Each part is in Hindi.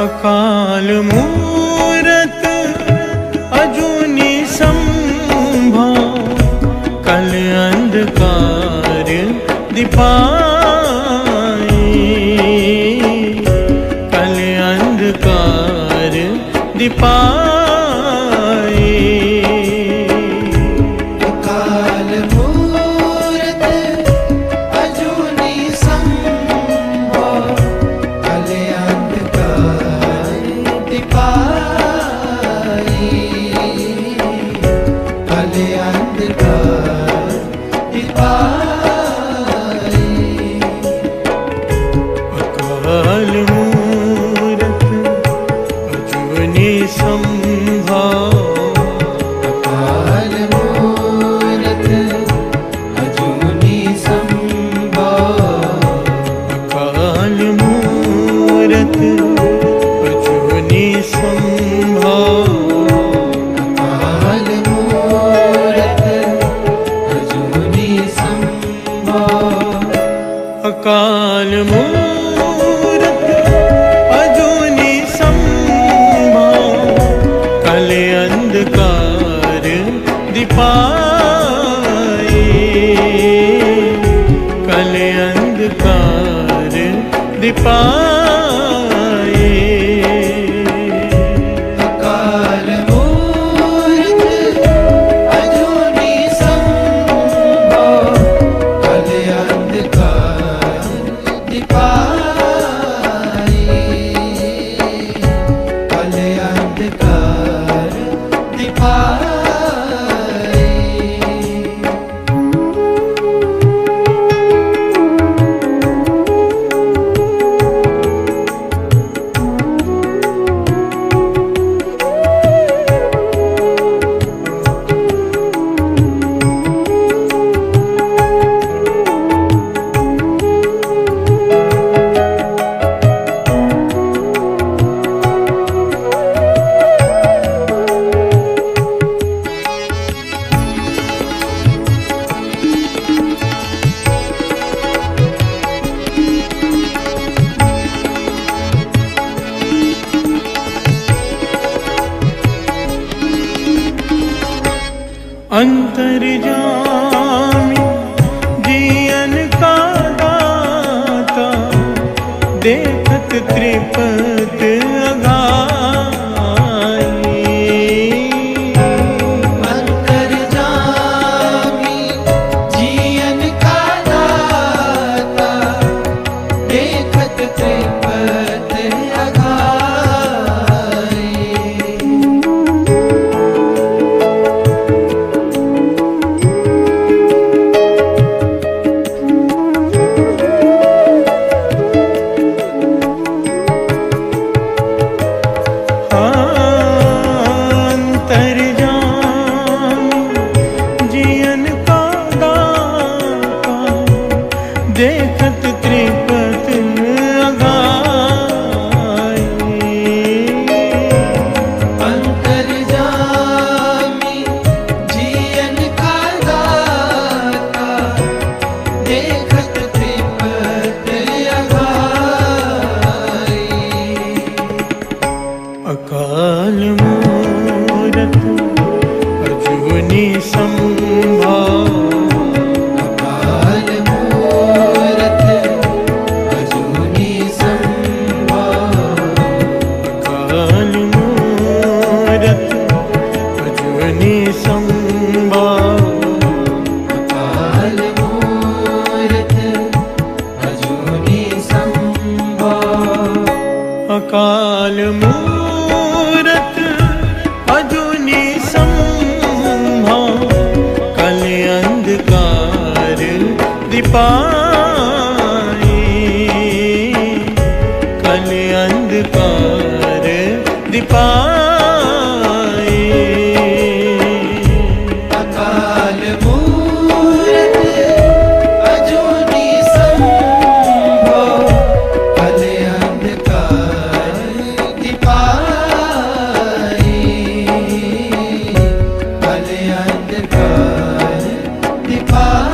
अकाल मूरत अजूनी संभव, कल अंधकार दिपाए, कल अंधकार दिपाए। अकाल मूरत अजूनी संभव, कल अंधकार दिपाए, कल अंधकार दिपाए। अकाल मूरत अजूनी संभव, अकाल मूरत अजूनी संभव, अकाल मूरत अजूनी संभव, अकाल मूरत अजूनी संभव, अकाल मूरत अजूनी संभव, कल अंधकार दिपाए, कल अंधकार दिपाए। अकाल मूरत अजूनी संभव, कल अंधकार दिपाए, कल अंधकार दिपाए। अंतर्यामी जियन का दाता, देखत त्रिपत अघाई, अंतर्यामी जियन का दाता, देखत त्रिपत अघाई। जियन का दाता, देखत त्रिपत अघाई, अंतर्यामी जियन का दाता, देखत त्रिपत अघाई। अकाल मूरत अजूनी संभव, अकाल मूरत अजूनी संभव, अकाल मूरत अजूनी संभव, अकाल मूरत अजूनी संभव, अकाल मूरत अजूनी संभव, कल अंधकार दिपाए, कल अंधकार दिपाए। अकाल मूरत अजूनी संभव, कल अंधकार दिपाए, कल अंधकार दिपाए।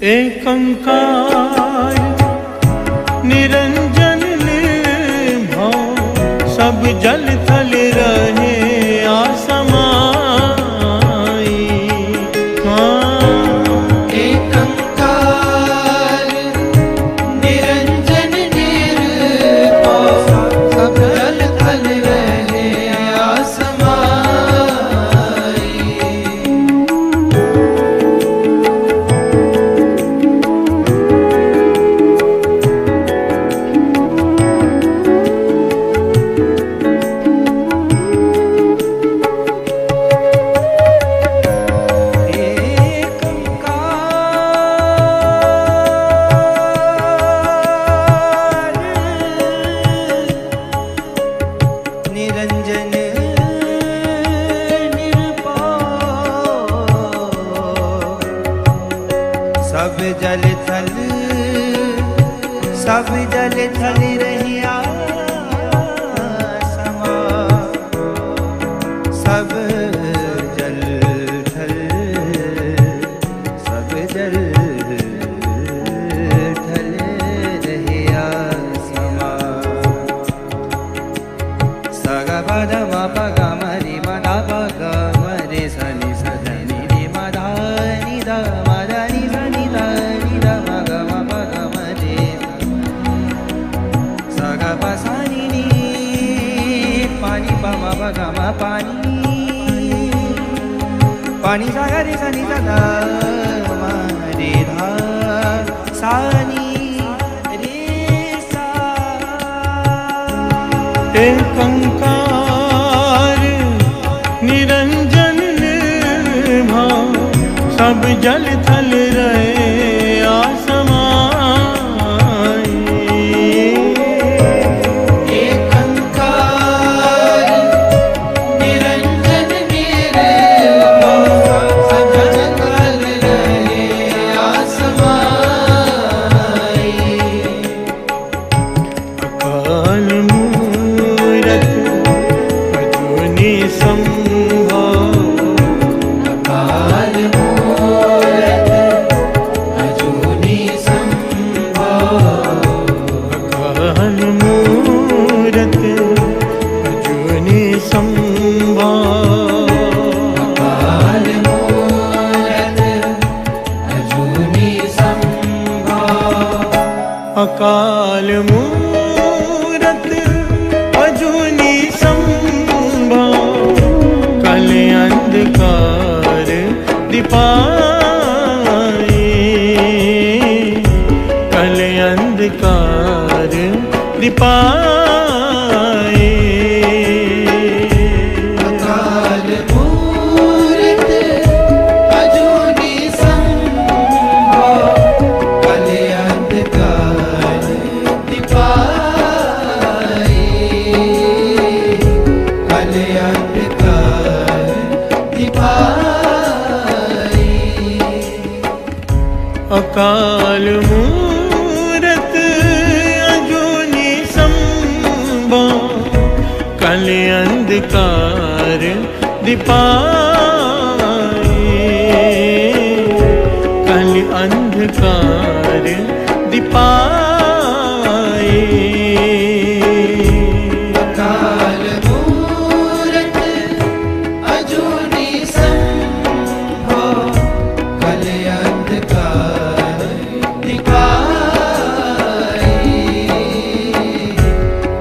एकंकार निरंजन निर्भव, सब जल थल रहे आसमाई। एकंकार निरंजन निर्भव, सब जल थल रहे आसमाई। निरंजन निर्भव, सब जल थल रहिया समा, सब जल थल रहिया समा। सग पद म पग म रि म ध प ग म रे स नि स ध नि रि म ध नि ध म ध नि स नि ध नि ध म ग म प ग म रे स ग प स नि नि पा नि प म प ग म पा नि स ग रे स नि स ध म रे ध सा नि रे सा। एकंकार निरंजन निर्भव, सब जल थल रहे आसमाई। एकंकार निरंजन निर्भव, सब जल थल रहे आसमाई। अकाल मूरत अजूनी संभव, अकाल मूरत अजूनी संभव, अकाल मूरत अजूनी संभव, अकाल मूरत अजूनी संभव। अकाल मूरत अजूनी संभव, कल अंधकार दिपाए, कल अंधकार दिपाए। अकाल मूरत अजूनी संभव, कल अंधकार दिपाए, कल अंधकार दिपाए। अकाल मूरत अजूनी संभव, कल अंधकार दिपाए, कल अंधकार दिपाए। अकाल मूरत अजूनी संभव, कल अंधकार दिपाए,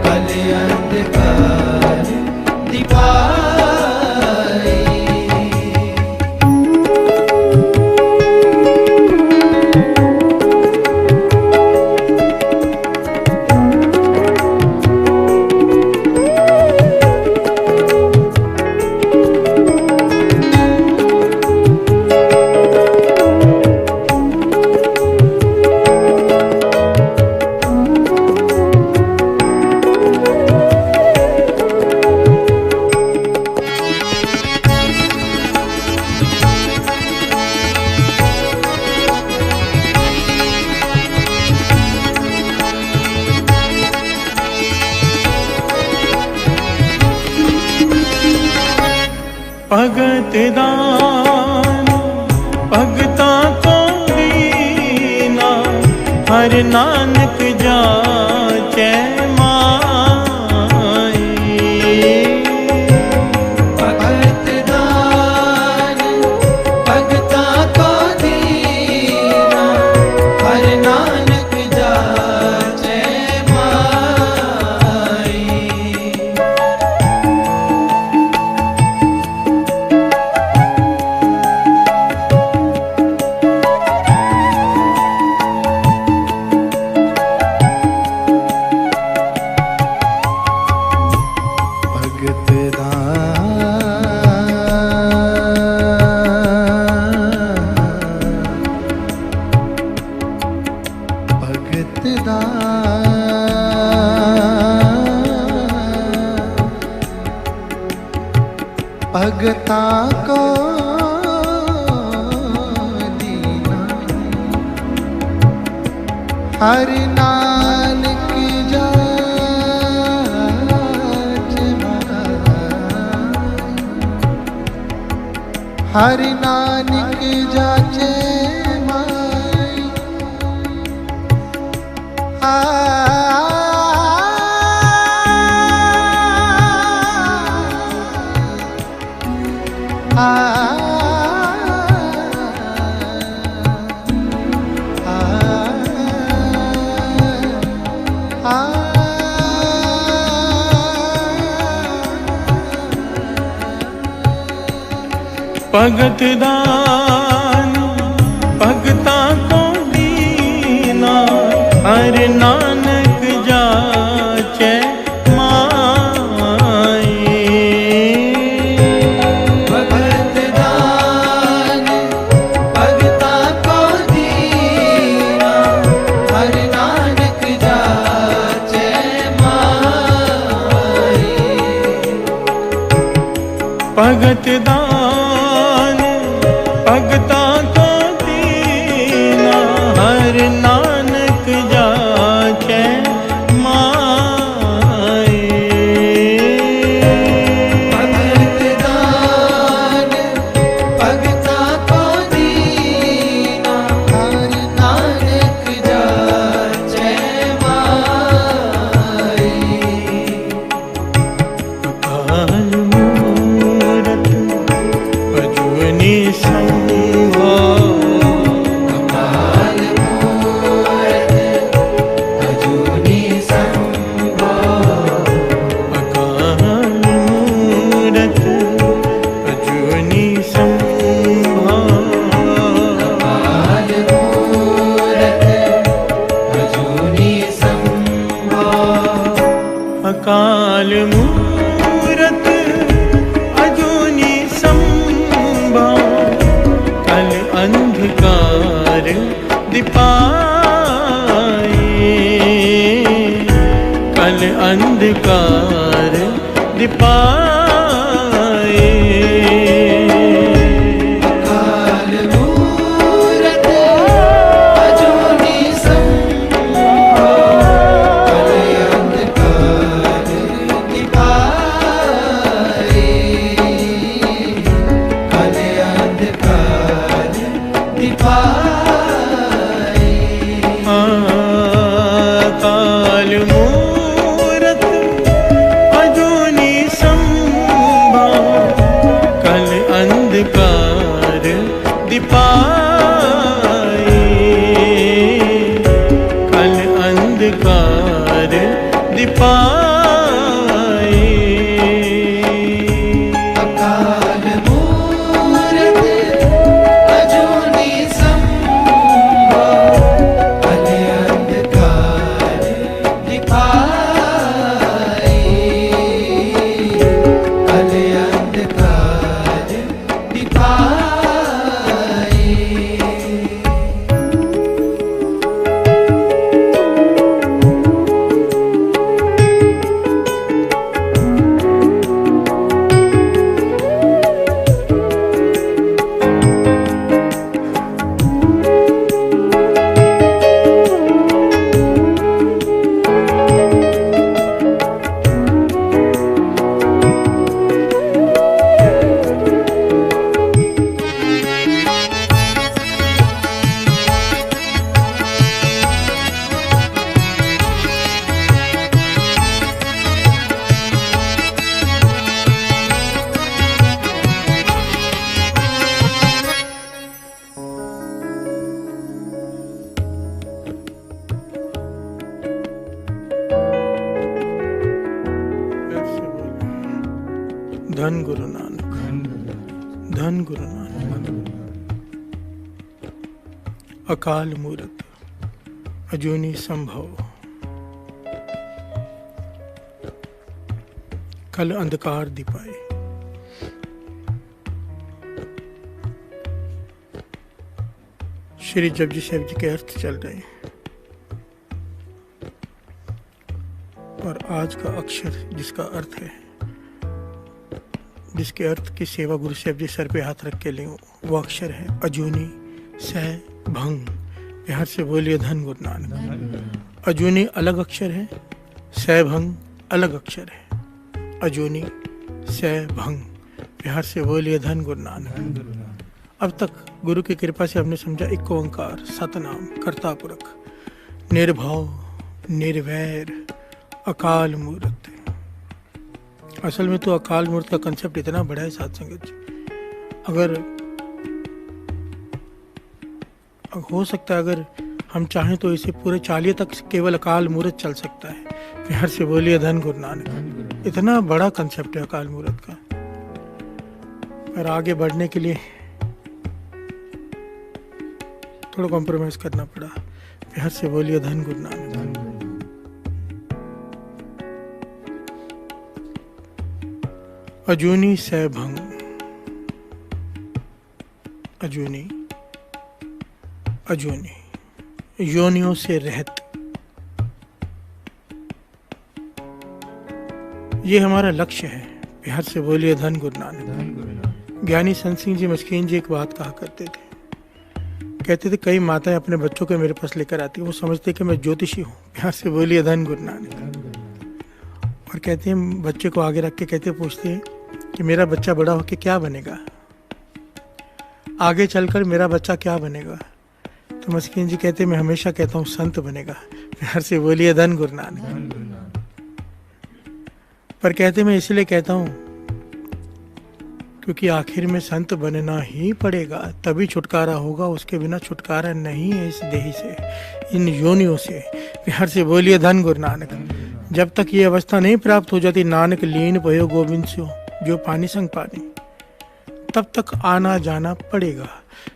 कल अंधकार दिपाए। भगत दान भगता को दीन, हर नानक जाचै माई। भगत दान भगता को दीना, हर नानक जाचै माई। भगता को दीना, हर नानक जाच माई। हर नानक जाचे माई। भगत दान भगता को दीना, हर नानक जाचै माई। भगत दान भगता को दीना, हर नानक जाचै माई। भगत दान भगता को दीना, हर नानक जाचै माई। भगत दान भगता को दीना, हर नानक जाचै माई। अकाल मूरत अजूनी संभव, अकाल मूरत अजूनी संभव। अकाल मूरत अजूनी संभव। अकाल मूरत अजूनी संभव। अकाल मूरत अजूनी संभव, कल अंधकार दिपाए। कल अंधकार दिपाए। अकाल मूरत अजूनी संभव, कल अंधकार दिपाए। कल अंधकार दिपाए। अकाल मूरत अजूनी संभव, कल अंधकार दिपाए। कल अंधकार दिपाए। अकाल मूरत अजूनी संभव, धन गुरु नानक, धन गुरु नानक। अकाल मूरत अजूनी संभव, कल अंधकार दिपाए। श्री जपजी साहिब जी के अर्थ चल रहे हैं और आज का अक्षर जिसका अर्थ है, जिसके अर्थ की सेवा गुरु साहिब जी सर पे हाथ रख के लें, वो अक्षर है अजूनी सह भंग। बिहार से बोलिए धन गुरु नानक। अजूनी अलग अक्षर है, सह भंग अलग अक्षर है। अजूनी सह भंग, बिहार से बोलिए धन गुरु नानक। अब तक गुरु की कृपा से हमने समझा एक ओंकार, सतनाम, कर्ता पुरख, निर्भव, निर्वैर, अकाल मूर्त। असल में तो अकाल मूर्त का कंसेप्ट इतना बड़ा है साथ संगत जी, अगर हो सकता है अगर हम चाहें तो इसे पूरे 40 तक केवल अकाल मूर्त चल सकता है। प्यार से बोलिए धन गुरु नानक। इतना बड़ा कंसेप्ट है अकाल मूर्त का, पर आगे बढ़ने के लिए थोड़ा कॉम्प्रोमाइज करना पड़ा। प्यार से बोलिए धन गुरु नानक। अजूनी सह भंग, अजूनी, अजूनी, योनियों से रहत, ये हमारा लक्ष्य है। बिहार से बोलिए धन गुरु नानक। ज्ञानी संत सिंह जी मस्कीन जी एक बात कहा करते थे, कहते थे कई माताएं अपने बच्चों को मेरे पास लेकर आती, वो समझते कि मैं ज्योतिषी हूँ। बिहार से बोलिए धन गुरु नानक। और कहते हैं बच्चे को आगे रख के कहते पूछते हैं कि मेरा बच्चा बड़ा होकर क्या बनेगा, आगे चलकर मेरा बच्चा क्या बनेगा। तो मस्कीन जी कहते मैं हमेशा कहता हूँ संत बनेगा। प्यार से बोलिए धन गुरु नानक। पर कहते मैं इसलिए कहता हूँ क्योंकि आखिर में संत बनना ही पड़ेगा, तभी छुटकारा होगा, उसके बिना छुटकारा नहीं है इस देही से, इन योनियों से। प्यार से बोलिए धन गुरु नानक। जब तक ये अवस्था नहीं प्राप्त हो जाती, नानक लीन भयो गोविंद स्यो जो पानी संग पानी, तब तक आना जाना पड़ेगा।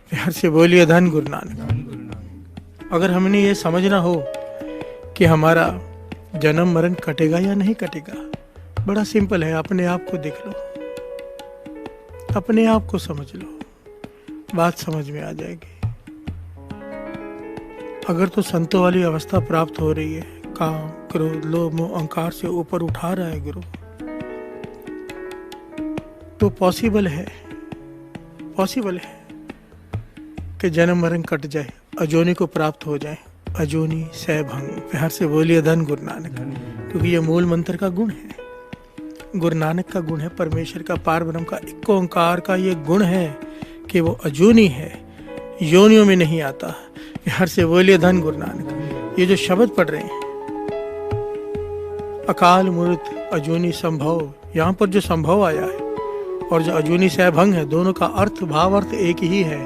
प्यार से बोलिए धन गुरु नानक। अगर हमने ये समझना हो कि हमारा जन्म मरण कटेगा या नहीं कटेगा, बड़ा सिंपल है, अपने आप को देख लो, अपने आप को समझ लो, बात समझ में आ जाएगी। अगर तो संतों वाली अवस्था प्राप्त हो रही है, काम क्रोध लोभ मोह अहंकार से ऊपर उठा रहा है गुरु, तो पॉसिबल है कि जन्म मरण कट जाए, अजोनी को प्राप्त हो जाए। अजोनी सह भंग। प्यार से बोलिए धन गुरु नानक। क्योंकि ये मूल मंत्र का गुण है, गुरु नानक का गुण है, परमेश्वर का, पार ब्रह्म का, एक ओंकार का ये गुण है कि वो अजूनी है, योनियों में नहीं आता। प्यार से बोलिए धन गुरु नानक। ये जो शब्द पढ़ रहे हैं, अकाल मूर्त अजूनी संभव, यहाँ पर जो संभव आया है और जो अजूनी सहभंग है, दोनों का अर्थ भाव अर्थ एक ही है।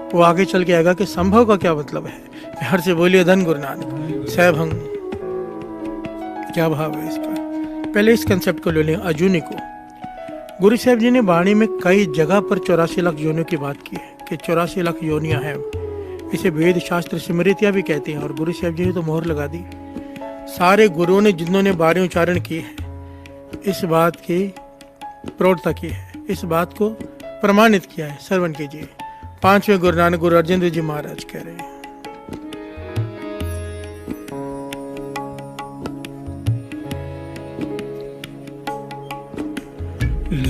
वो आगे चल के आएगा कि संभव का क्या मतलब है। प्यार से बोलिए धन गुरु नानक। सहभंग क्या भाव है इसका, पहले इस कंसेप्ट को ले लें। अजूनी को गुरु साहिब जी ने वाणी में कई जगह पर 84 लाख योनियों की बात की है कि 84 लाख योनियां हैं। इसे वेद शास्त्र स्मृतियां भी कहते हैं, और गुरु साहिब जी ने तो मोहर लगा दी। सारे गुरुओं ने जिन्होंने 12 उच्चारण किए हैं, इस बात की प्रौढ़ता की है, इस बात को प्रमाणित किया है। श्रवण कीजिए। 5वें गुरु नानक गुरु अर्जन देव जी महाराज कह रहे हैं,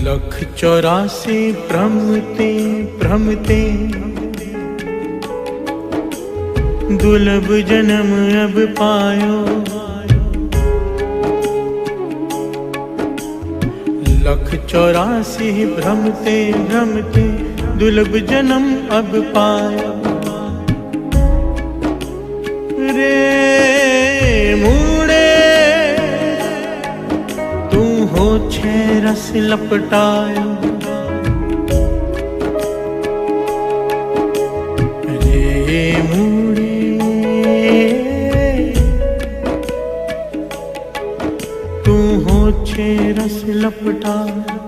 लख 84 भ्रमते भ्रमते दुर्लभ जन्म अब पायो। लख 84 भ्रमते भ्रमते दुर्लभ जन्म अब पायो। रे मूड़े तू हो छे रस लपटायो। रे मूड़े तू हो छे रस लपटायो।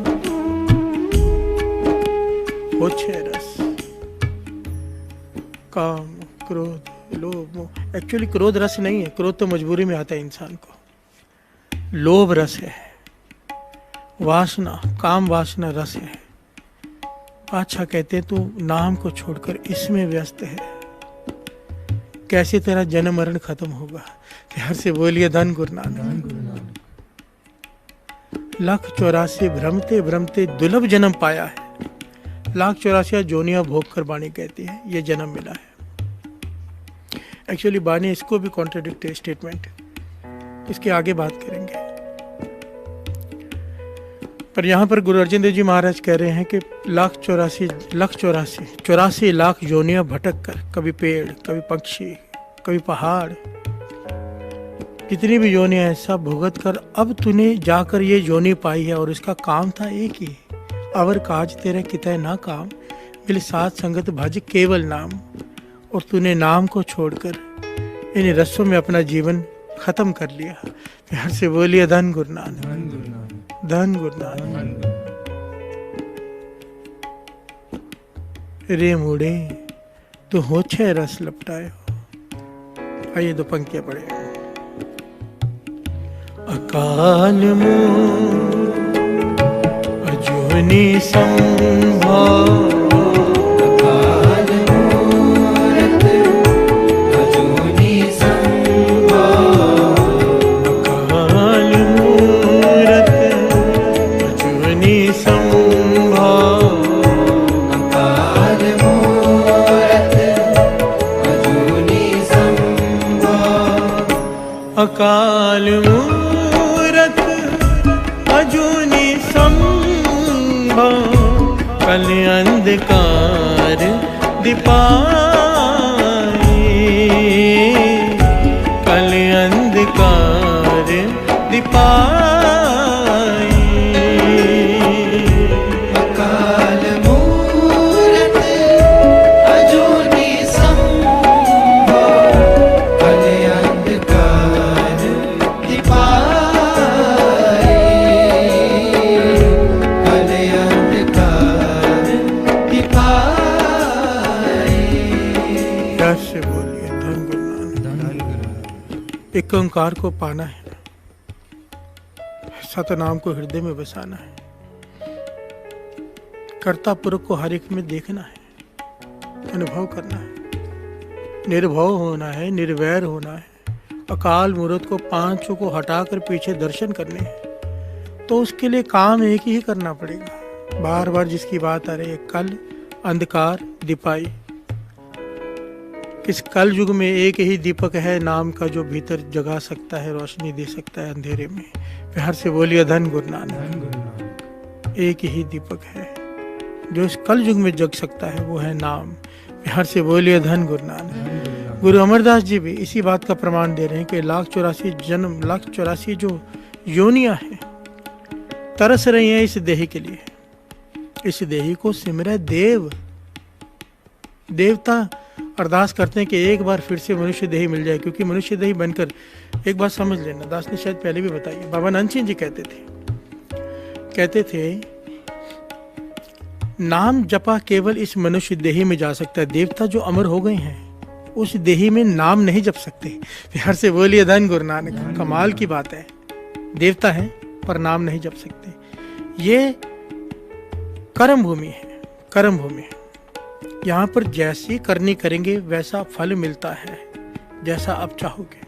काम, क्रोध, लोभ, मोह। एक्चुअली क्रोध रस नहीं है, क्रोध तो मजबूरी में आता है इंसान को। लोभ रस है, वासना, काम वासना रस है। अच्छा कहते हैं तू नाम को छोड़कर इसमें व्यस्त है, कैसे तेरा जन्म मरण खत्म होगा। प्यार से बोलिए धन गुरु नानक। 1,84 भ्रमते भ्रमते दुर्लभ जन्म पाया है। 1,84 जोनियां भोग कर बाणी कहती है ये जन्म मिला है। एक्चुअली बानी इसको भी कॉन्ट्रडिक्ट स्टेटमेंट, इसके आगे बात करेंगे। पर यहाँ पर गुरु अर्जन देव जी महाराज कह रहे हैं कि 1,84 लाख योनियां भटक कर, कभी पेड़, कभी पक्षी, कभी पहाड़, जितनी भी योनियां हैं सब भुगत कर अब तूने जाकर ये योनि पाई है। और इसका काम था एक ही, अवर काज तेरे कितै ना काम, मिल साथ संगत भज केवल नाम। और तूने नाम को छोड़कर इन रस्सों में अपना जीवन खत्म कर लिया। प्यार से बोलिए धन गुरु नानक, धन गुरु नानक। रे मुड़े तू हो छे रस लपटाए हो। आइए दो पंक्तियां पढ़े। अकाल मूल अजूनी संभव, अकाल मूरत अजूनी संभव, कल अंधकार दिपाए, कल अंधकार दिपाए। अकाल मूरत अजूनी संभव, कल अंधकार दिपाए, कल अंधकार दिपाए। कैसे बोलिए धन गुरु नानक। एक ओंकार को पाना है, सतनाम को हृदय में बसाना है, कर्ता पुरुष को हर एक में देखना है, अनुभव करना है, निर्भव होना है, निर्वैर होना है। अकाल मूर्त को पांचों को हटाकर पीछे दर्शन करने हैं, तो उसके लिए काम एक ही करना पड़ेगा। बार बार जिसकी बात आ रही है, कल अंधकार दिपाई। इस कल युग में एक ही दीपक है नाम का, जो भीतर जगा सकता है, रोशनी दे सकता है अंधेरे में। प्यार से बोलिए धन गुरु नानक। एक ही दीपक है जो इस कल युग में जग सकता है, वो है नाम। प्यार से बोलिए धन गुरु नानक। गुरु अमरदास जी भी इसी बात का प्रमाण दे रहे हैं कि 1,84 जन्म, 1,84 जो योनियां हैं तरस रही हैं इस देही के लिए। इस देही को सिमरे देव। देवता अरदास करते हैं कि एक बार फिर से मनुष्य देही मिल जाए, क्योंकि मनुष्य देही बनकर, एक बात समझ लेना, दास ने शायद पहले भी बताई, बाबा नानक सिंह जी कहते थे नाम जपा केवल इस मनुष्य देही में जा सकता है। देवता जो अमर हो गए हैं उस देही में नाम नहीं जप सकते। प्यार से बोलिए धन गुरु नानक। कमाल की बात है, देवता है पर नाम नहीं जप सकते। ये कर्म भूमि है, कर्म भूमि है। यहाँ पर जैसी करनी करेंगे वैसा फल मिलता है, जैसा आप चाहोगे।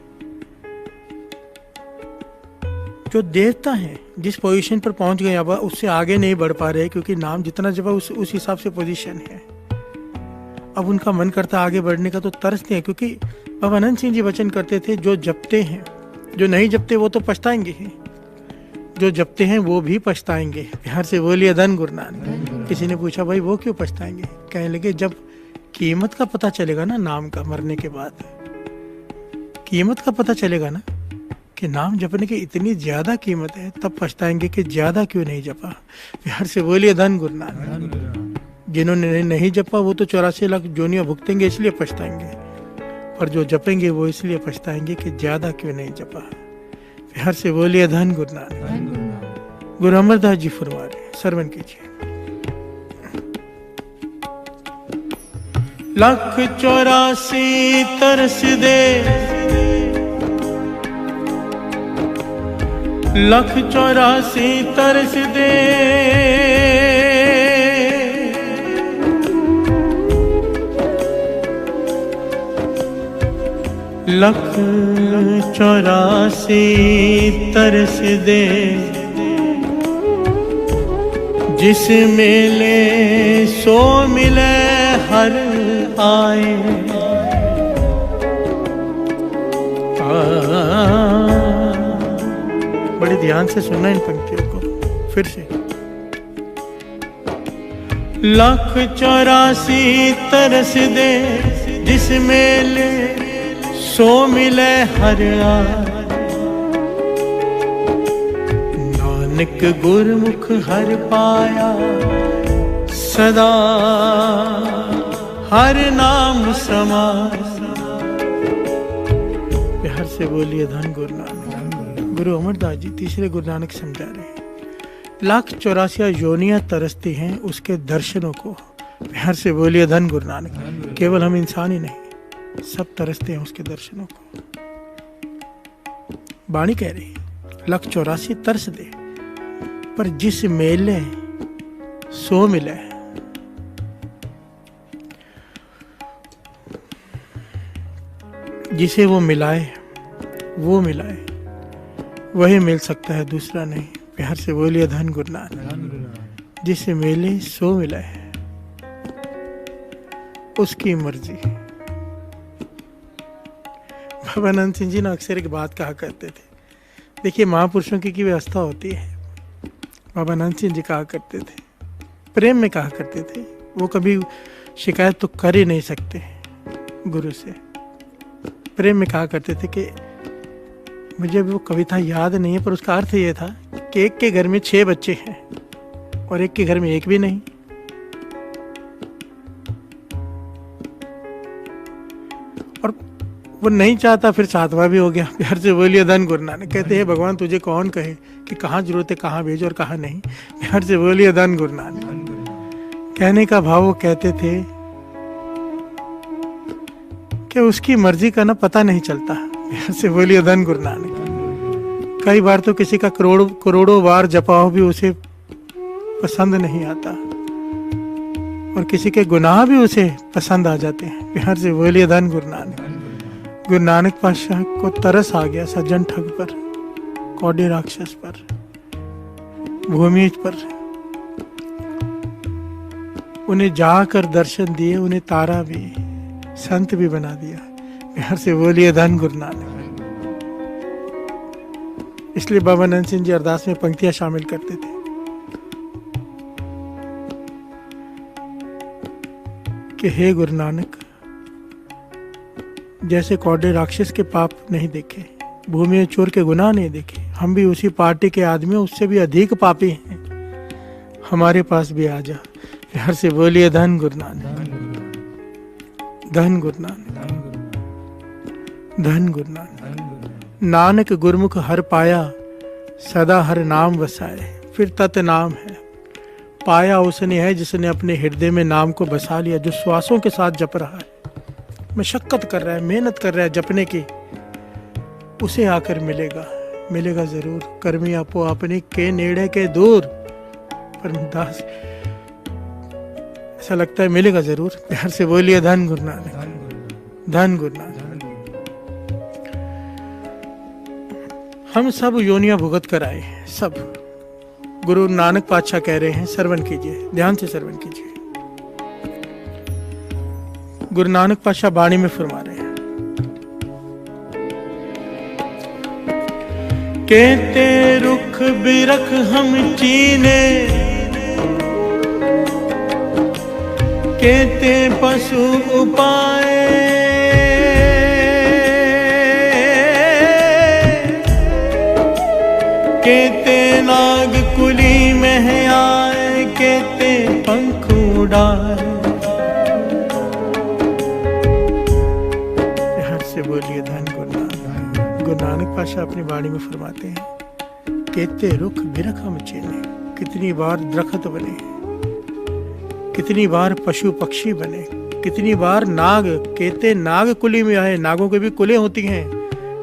जो देवता हैं जिस पोजीशन पर पहुंच गए अब उससे आगे नहीं बढ़ पा रहे, क्योंकि नाम जितना जपा उस हिसाब से पोजीशन है। अब उनका मन करता आगे बढ़ने का, तो तरसते हैं, क्योंकि बाबा अनंत सिंह जी वचन करते थे जो जपते हैं, जो नहीं जपते वो तो पछताएंगे ही, जो जपते हैं वो भी पछताएंगे। प्यार से बोलिए धन गुरु नानक। किसी ने पूछा भाई वो क्यों पछताएंगे? कहने लगे जब कीमत का पता चलेगा ना नाम का, मरने के बाद कीमत का पता चलेगा ना कि नाम जपने की इतनी ज्यादा कीमत है, तब पछताएंगे कि ज्यादा क्यों नहीं जपा। प्यार से बोलिए धन गुरु नानक। जिन्होंने नहीं जपा वो तो 84 लाख जोनियां भुगतेंगे इसलिए पछताएंगे, पर जो जपेंगे वो इसलिए पछताएंगे कि ज्यादा क्यों नहीं जपा। प्यार से बोलिए धन गुरु नानक। गुरु अमरदास जी फरमा रहे, श्रवण कीजिए। 184 तरस दे, 184 तरस दे, 184 तरस दे, जिस मेले सो मिले हर आए। बड़े ध्यान से सुनना इन पंक्तियों को फिर से। 184 तरस दे, जिस मेले सो मिले हर आए। नानक गुरमुख हर पाया, सदा हर नाम समास। प्यार से बोलिए धन गुरु नानक। गुरु अमरदास जी तीसरे गुरु नानक समझा रहे हैं, 184 योनियां तरसती हैं उसके दर्शनों को। प्यार से बोलिए धन गुरु नानक। केवल हम इंसान ही नहीं, सब तरसते हैं उसके दर्शनों को। बाणी कह रही 184 तरस दे, पर जिस मेले सो मिले। जिसे वो मिलाए, वो मिलाए, वही मिल सकता है, दूसरा नहीं। प्यार से बोलिए धन गुरु नानक। जिसे मिले सो मिला है, उसकी मर्जी। बाबा नंद सिंह जी ने अक्सर एक बात कहा करते थे, देखिए महापुरुषों की व्यवस्था होती है। बाबा नंद सिंह जी कहा करते थे, प्रेम में कहा करते थे, वो कभी शिकायत तो कर ही नहीं सकते गुरु से। प्रेम में कहा करते थे कि मुझे वो कविता याद नहीं है, पर उसका अर्थ ये था कि एक के घर में 6 बच्चे हैं और एक के घर में एक भी नहीं। और वो नहीं चाहता, फिर 7वां भी हो गया। प्यार से बोलिए धन गुरु नानक। कहते हैं भगवान तुझे कौन कहे कि कहाँ जरूरत है, कहाँ भेजो और कहाँ नहीं। प्यार से बोलिए धन गुरु नानक। कहने का भाव वो कहते थे कि उसकी मर्जी का ना पता नहीं चलता। प्यार से बोलिए धन गुरु नानक। कई बार तो किसी का करोड़ों बार जपाओ भी उसे पसंद नहीं आता, और किसी के गुनाह भी उसे पसंद आ जाते हैं। प्यार से बोलिए धन गुरु नानक। गुरु नानक पातशाह को तरस आ गया सज्जन ठग पर, कौड़े राक्षस पर, भूमि पर। उन्हें जाकर दर्शन दिए, उन्हें तारा भी, संत भी बना दिया। प्यार से बोलिए धन गुरु नानक। इसलिए बाबा नंद सिंह जी अरदास में पंक्तियां शामिल करते थे कि हे गुरु नानक, जैसे कौड़े राक्षस के पाप नहीं देखे, भूमि चोर के गुनाह नहीं देखे, हम भी उसी पार्टी के आदमी, उससे भी अधिक पापी हैं। हमारे पास भी आ जा। प्यार से बोलिए धन गुरु नानक। धन गुरु नानक, धन गुरु नानक। नानक गुरमुख हर पाया, सदा हर नाम वसाए। फिर तत् नाम है, पाया उसने है जिसने अपने हृदय में नाम को बसा लिया। जो श्वासों के साथ जप रहा है, मशक्कत कर रहा है, मेहनत कर रहा है जपने की, उसे आकर मिलेगा, मिलेगा जरूर। कर्मी आपो अपने के नेड़े के दूर। पर दास ऐसा लगता है मिलेगा जरूर। प्यार से बोलिए धन गुरु नानक। धन गुरु नानक। हम सब योनियां भुगत कर आए, सब। गुरु नानक पातशाह कह रहे हैं, श्रवण कीजिए, ध्यान से श्रवण कीजिए। गुरु नानक पातशाह बाणी में फरमा रहे हैं, कहते रुख बिरख हम चीने, कहते पशु उपाय, कहते नाग कुली में आए, कहते पंख उड़ाए। हर से बोलिए धन गुरु नानक। गुरु नानक पातशाह अपनी वाणी में फरमाते हैं, कहते रुख बिरख हम चीने। कितनी बार दरख्त बने, कितनी बार पशु पक्षी बने, कितनी बार नाग कहते नाग कुली में आए, नागों के भी कुलें होती हैं,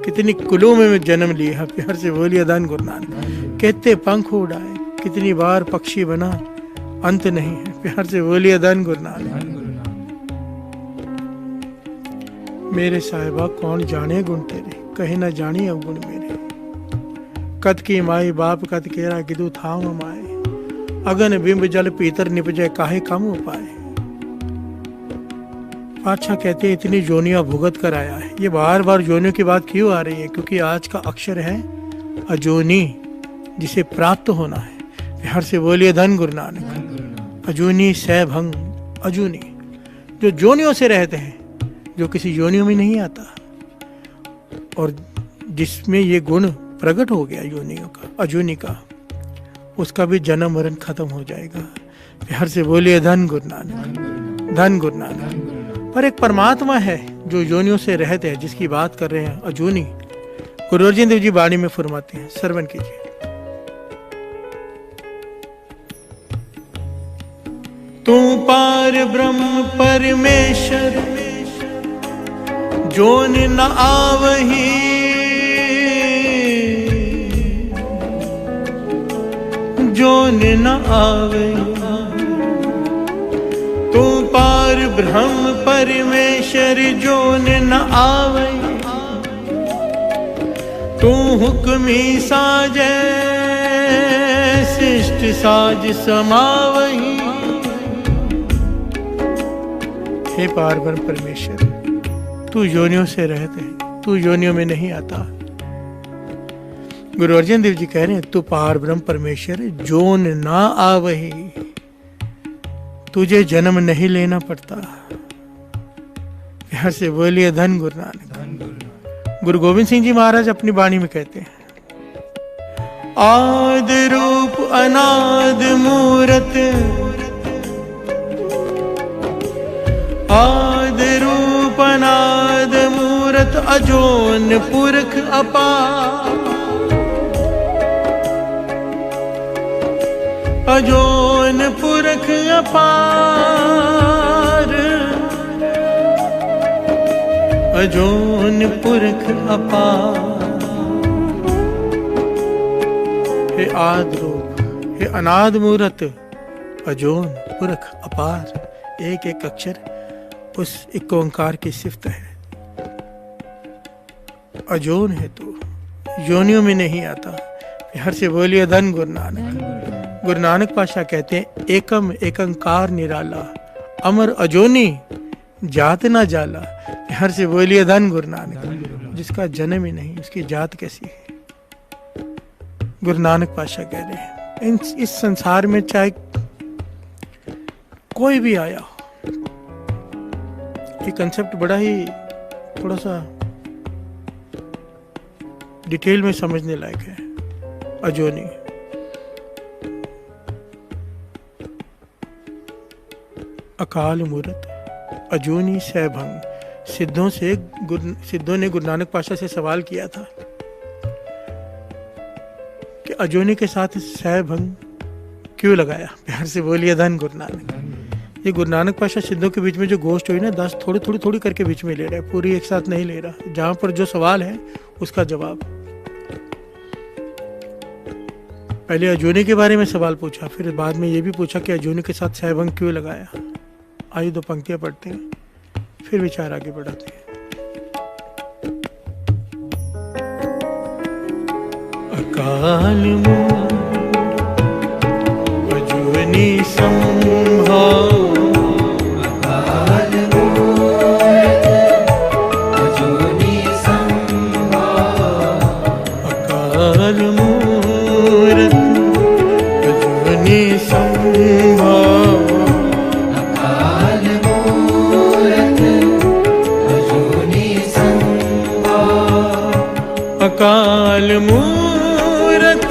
कितनी कुलों में जन्म लिया, प्यार से बोलिए धन गुरु नानक। कहते पंख उड़ाए, कितनी बार पक्षी बना, अंत नहीं है, प्यार से बोलिए धन गुरु नानक। मेरे साहिबा कौन जाने गुण तेरे, कहे ना जानी अब गुण मेरे। कद की माई बाप कद केरा गिदू था माए, अगन बिंब जल पीतर निपजे काहे कम उपाय। पातशाह कहते हैं इतनी जोनियां भुगत कर आया है। ये बार बार जोनियों की बात क्यों आ रही है? क्योंकि आज का अक्षर है अजोनी, जिसे प्राप्त होना है। प्यार से बोलिए धन गुरु नानक। अजूनी सैभंग, अजूनी जो जोनियों से रहते हैं, जो किसी योनियों में नहीं आता, और जिसमें ये गुण प्रकट हो गया योनियों का, अजूनी का, उसका भी जन्म मरण खत्म हो जाएगा। प्यार से बोलिए धन गुरु नानक, धन गुरु नानक। पर एक परमात्मा है जो योनियों से रहते हैं, जिसकी बात कर रहे हैं अजूनी। गुरु अर्जन देव जी वाणी में फरमाते हैं, श्रवण कीजिए। तू पार ब्रह्म परमेश्वर, जोन न आवही, जोन न आवही। तू पार ब्रह्म परमेश्वर, जोन न आवही। तू हुक्मी साजे, शिष्ट साज समावही। हे पार ब्रह्म परमेश्वर, तू योनियों से रहते हैं, तू योनियों में नहीं आता। गुरु अर्जन देव जी कह रहे हैं, तू पार ब्रह्म परमेश्वर, जोन ना आवही, तुझे जन्म नहीं लेना पड़ता। प्यार से बोलिए धन गुरु नानक। गुरु गोविंद सिंह जी महाराज अपनी वाणी में कहते हैं, आद रूप अनाद मूरत, आद रूप अनाद मूरत, अजोन पुरख अपार। अजोन पुरख अपार, अजोन पुरख अपार। हे आद रूप, हे अनाद मूरत, अजोन पुरख अपार। एक एक अक्षर उस एक ओंकार की सिफत है। अजोन है तू, योनियों में नहीं आता। हर से बोलिए धन गुरु नानक। गुरु नानक पातशाह कहते हैं, एकम एकंकार निराला, अमर अजोनी जात ना जाला। हर से बोलिए धन गुरु नानक। जिसका जन्म ही नहीं, उसकी जात कैसी है? गुरु नानक पातशाह कह रहे हैं, इस संसार में चाहे कोई भी आया हो, ये कंसेप्ट बड़ा ही थोड़ा सा डिटेल में समझने लायक है। अजोनी, अकाल मूरत, अजूनी सैभंग। सिद्धों ने गुरु नानक पातशाह से सवाल किया था कि अजूनी के साथ सैभंग क्यों लगाया? प्यार से बोलिए धन गुरु नानक। ये गुरु नानक पातशाह सिद्धों के बीच में जो गोष्ट हुई ना, 10 थोड़ी करके बीच में ले रहा है, पूरी एक साथ नहीं ले रहा। जहां पर जो सवाल है उसका जवाब। पहले अजूनी के बारे में सवाल पूछा, फिर बाद में ये भी पूछा कि अजूनी के साथ सैभंग क्यों लगाया। आइए 2 पंक्तियां पढ़ते हैं, फिर विचार आगे बढ़ाते हैं। अकाल मूरत अजूनी संभव, अकाल मूरत अजूनी संभव। अकाल मूरत अजूनी संभव। अकाल मूरत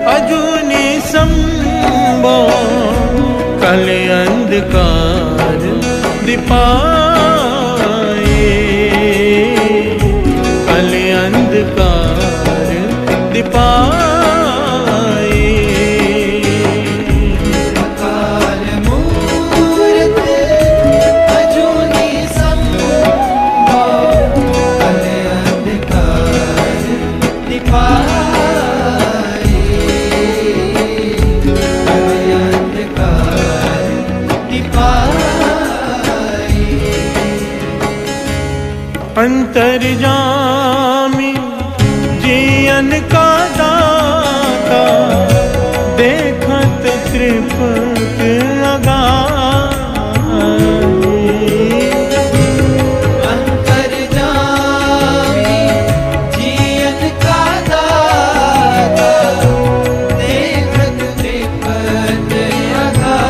अजूनी संभव, कल अंधकार दिपाए, कल अंधकार दिपाए। अकाल मूरत अंतर्जामी जियन का दाता, देखत त्रिपत अगाधि। अंतर्जामी जियन का दाता, देखत त्रिपत अगाधि।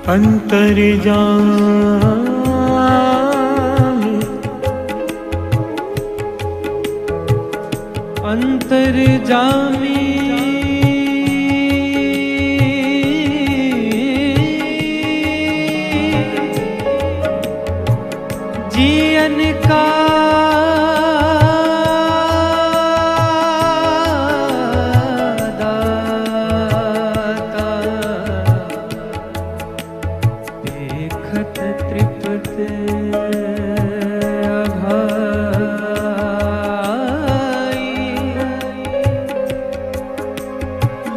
अंतर्जामी अंतर्जामी जियन का दाता, देखत त्रिपत अघाई।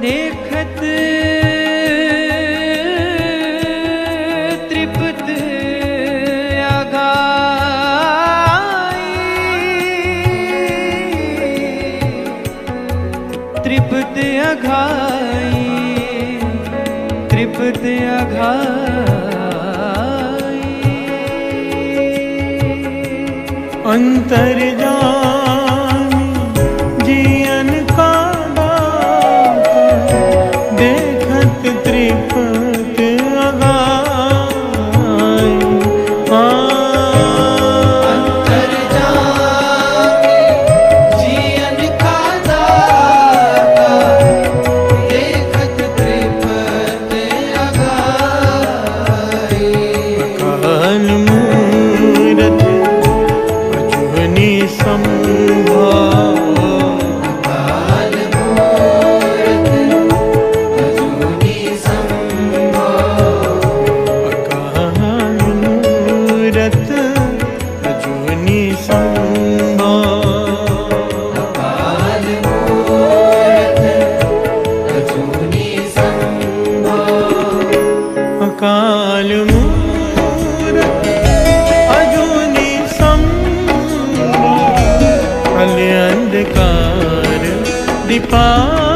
देखत त्रिपत अघाई। त्रिपत अघाई, त्रिपत अघाई। अंतर्जामी जियन का दाता, देखत त्रिपत अगाई। अंतर्जामी जियन का दाता, देखत त्रिपत अगाई। अकाल मूरत अजूनी संभव, अकाल मूरत अजूनी संभव। अकाल मूरत अजूनी संभव। अकाल मूरत अजूनी संभव। अकाल मूरत अजूनी संभव। कल अंधकार दिपाए,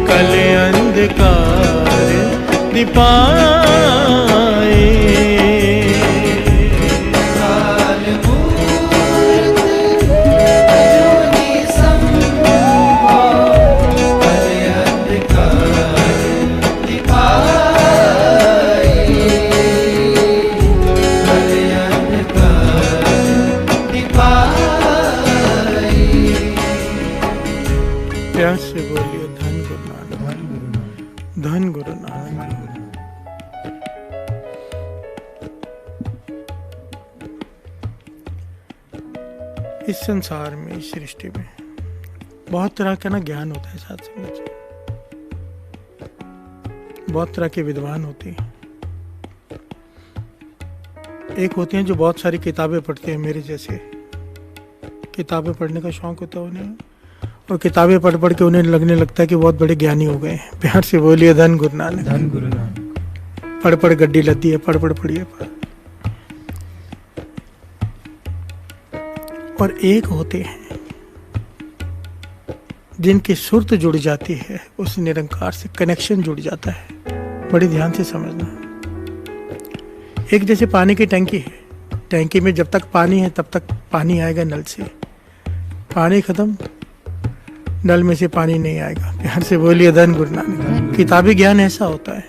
कल अंधकार दिपाए। अकाल मूरत अजूनी संभव। कल अंधकार दिपाए, कल अंधकार दिपाए। प्यार से बोलिए धन गुरु नानक, धन गुरु नानक। इस संसार में, इस सृष्टि में बहुत तरह का ना ज्ञान होता है साथ संगत जी। बहुत तरह के विद्वान होते हैं। एक होते हैं जो बहुत सारी किताबें पढ़ते हैं, मेरे जैसे किताबें पढ़ने का शौक होता है उन्हें, और किताबें पढ़ पढ़ के उन्हें लगने लगता है कि बहुत बड़े ज्ञानी हो गए हैं। प्यार से बोलिए धन गुरु नानक, धन गुरु नानक। पढ़ पढ़ गड्डी लद्दी है, पढ़ पढ़ पढ़िए पढ़। और एक होते हैं जिनकी सुरत जुड़ जाती है, उस निरंकार से कनेक्शन जुड़ जाता है। बड़ी ध्यान से समझना। एक जैसे पानी की टंकी है, टंकी में जब तक पानी है तब तक पानी आएगा नल से, पानी खत्म नल में से पानी नहीं आएगा। प्यार से बोलिए धन गुरु नानक। किताबी ज्ञान ऐसा होता है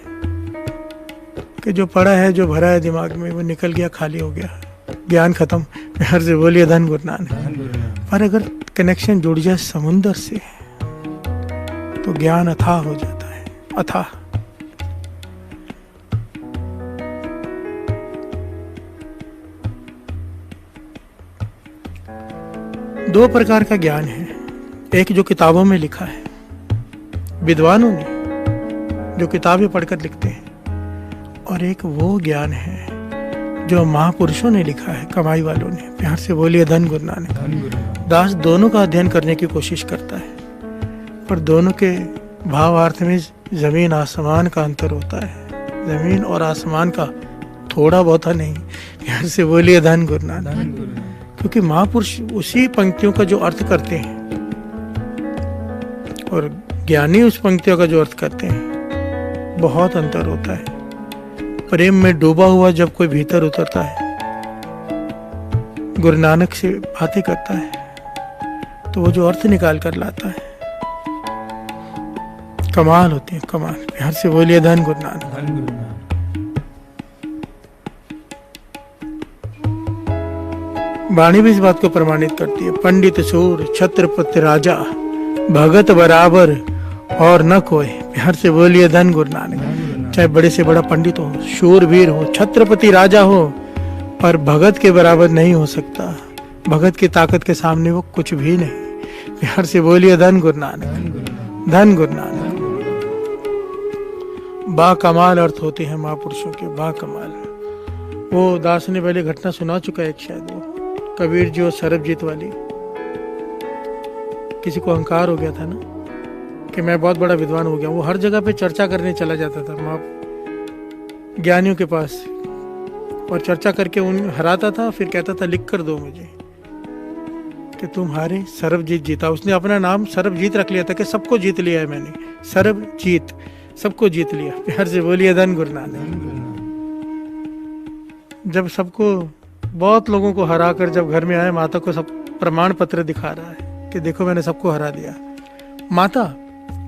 कि जो पढ़ा है, जो भरा है दिमाग में, वो निकल गया, खाली हो गया, ज्ञान खत्म। प्यार से बोलिए धन गुरु नानक। पर अगर कनेक्शन जुड़ जाए समुंदर से तो ज्ञान अथाह हो जाता है, अथाह। दो प्रकार का ज्ञान है, एक जो किताबों में लिखा है विद्वानों ने, जो किताबें पढ़कर लिखते हैं, और एक वो ज्ञान है जो महापुरुषों ने लिखा है, कमाई वालों ने। प्यार से बोलिए धन गुरु नानक। दास दोनों का अध्ययन करने की कोशिश करता है, पर दोनों के भावार्थ में जमीन आसमान का अंतर होता है। जमीन और आसमान का थोड़ा बहुत नहीं। प्यार से बोलिए धन गुरु नानक। क्योंकि महापुरुष उसी पंक्तियों का जो अर्थ करते हैं और ज्ञानी उस पंक्तियों का जो अर्थ करते हैं, बहुत अंतर होता है। प्रेम में डूबा हुआ जब कोई भीतर उतरता है, गुरु नानक से बातें करता है, तो वो जो अर्थ निकाल कर लाता है, कमाल होती है, कमाल। प्यार से बोलिए धन गुरु नानक। वाणी भी इस बात को प्रमाणित करती है। पंडित सूर छत्रपति राजा, भगत बराबर और न कोई। प्यार से बोलिए धन गुरु नानक। चाहे बड़े से बड़ा पंडित हो, शूरवीर हो, छत्रपति राजा हो, पर भगत के बराबर नहीं हो सकता। भगत की ताकत के सामने वो कुछ भी नहीं। प्यार से बोलिए धन गुरु नानक। धन गुरु नानक। बा कमाल अर्थ होते हैं महापुरुषों के, बा कमाल। वो दास ने पहले घटना सुना चुका है, शायद वो कबीर जी और सरबजीत वाली। किसी को अहंकार हो गया था ना कि मैं बहुत बड़ा विद्वान हो गया। वो हर जगह पे चर्चा करने चला जाता था माँ ज्ञानियों के पास, और चर्चा करके उन हराता था। फिर कहता था लिख कर दो मुझे कि तुम हारे, सरबजीत जीता। उसने अपना नाम सरबजीत रख लिया था कि सबको जीत लिया है मैंने, सरबजीत, सबको जीत लिया। प्यार से बोलिए धन गुरु नानक। जब सबको, बहुत लोगों को हरा कर जब घर में आए, माता को सब प्रमाण पत्र दिखा रहा है कि देखो मैंने सबको हरा दिया। माता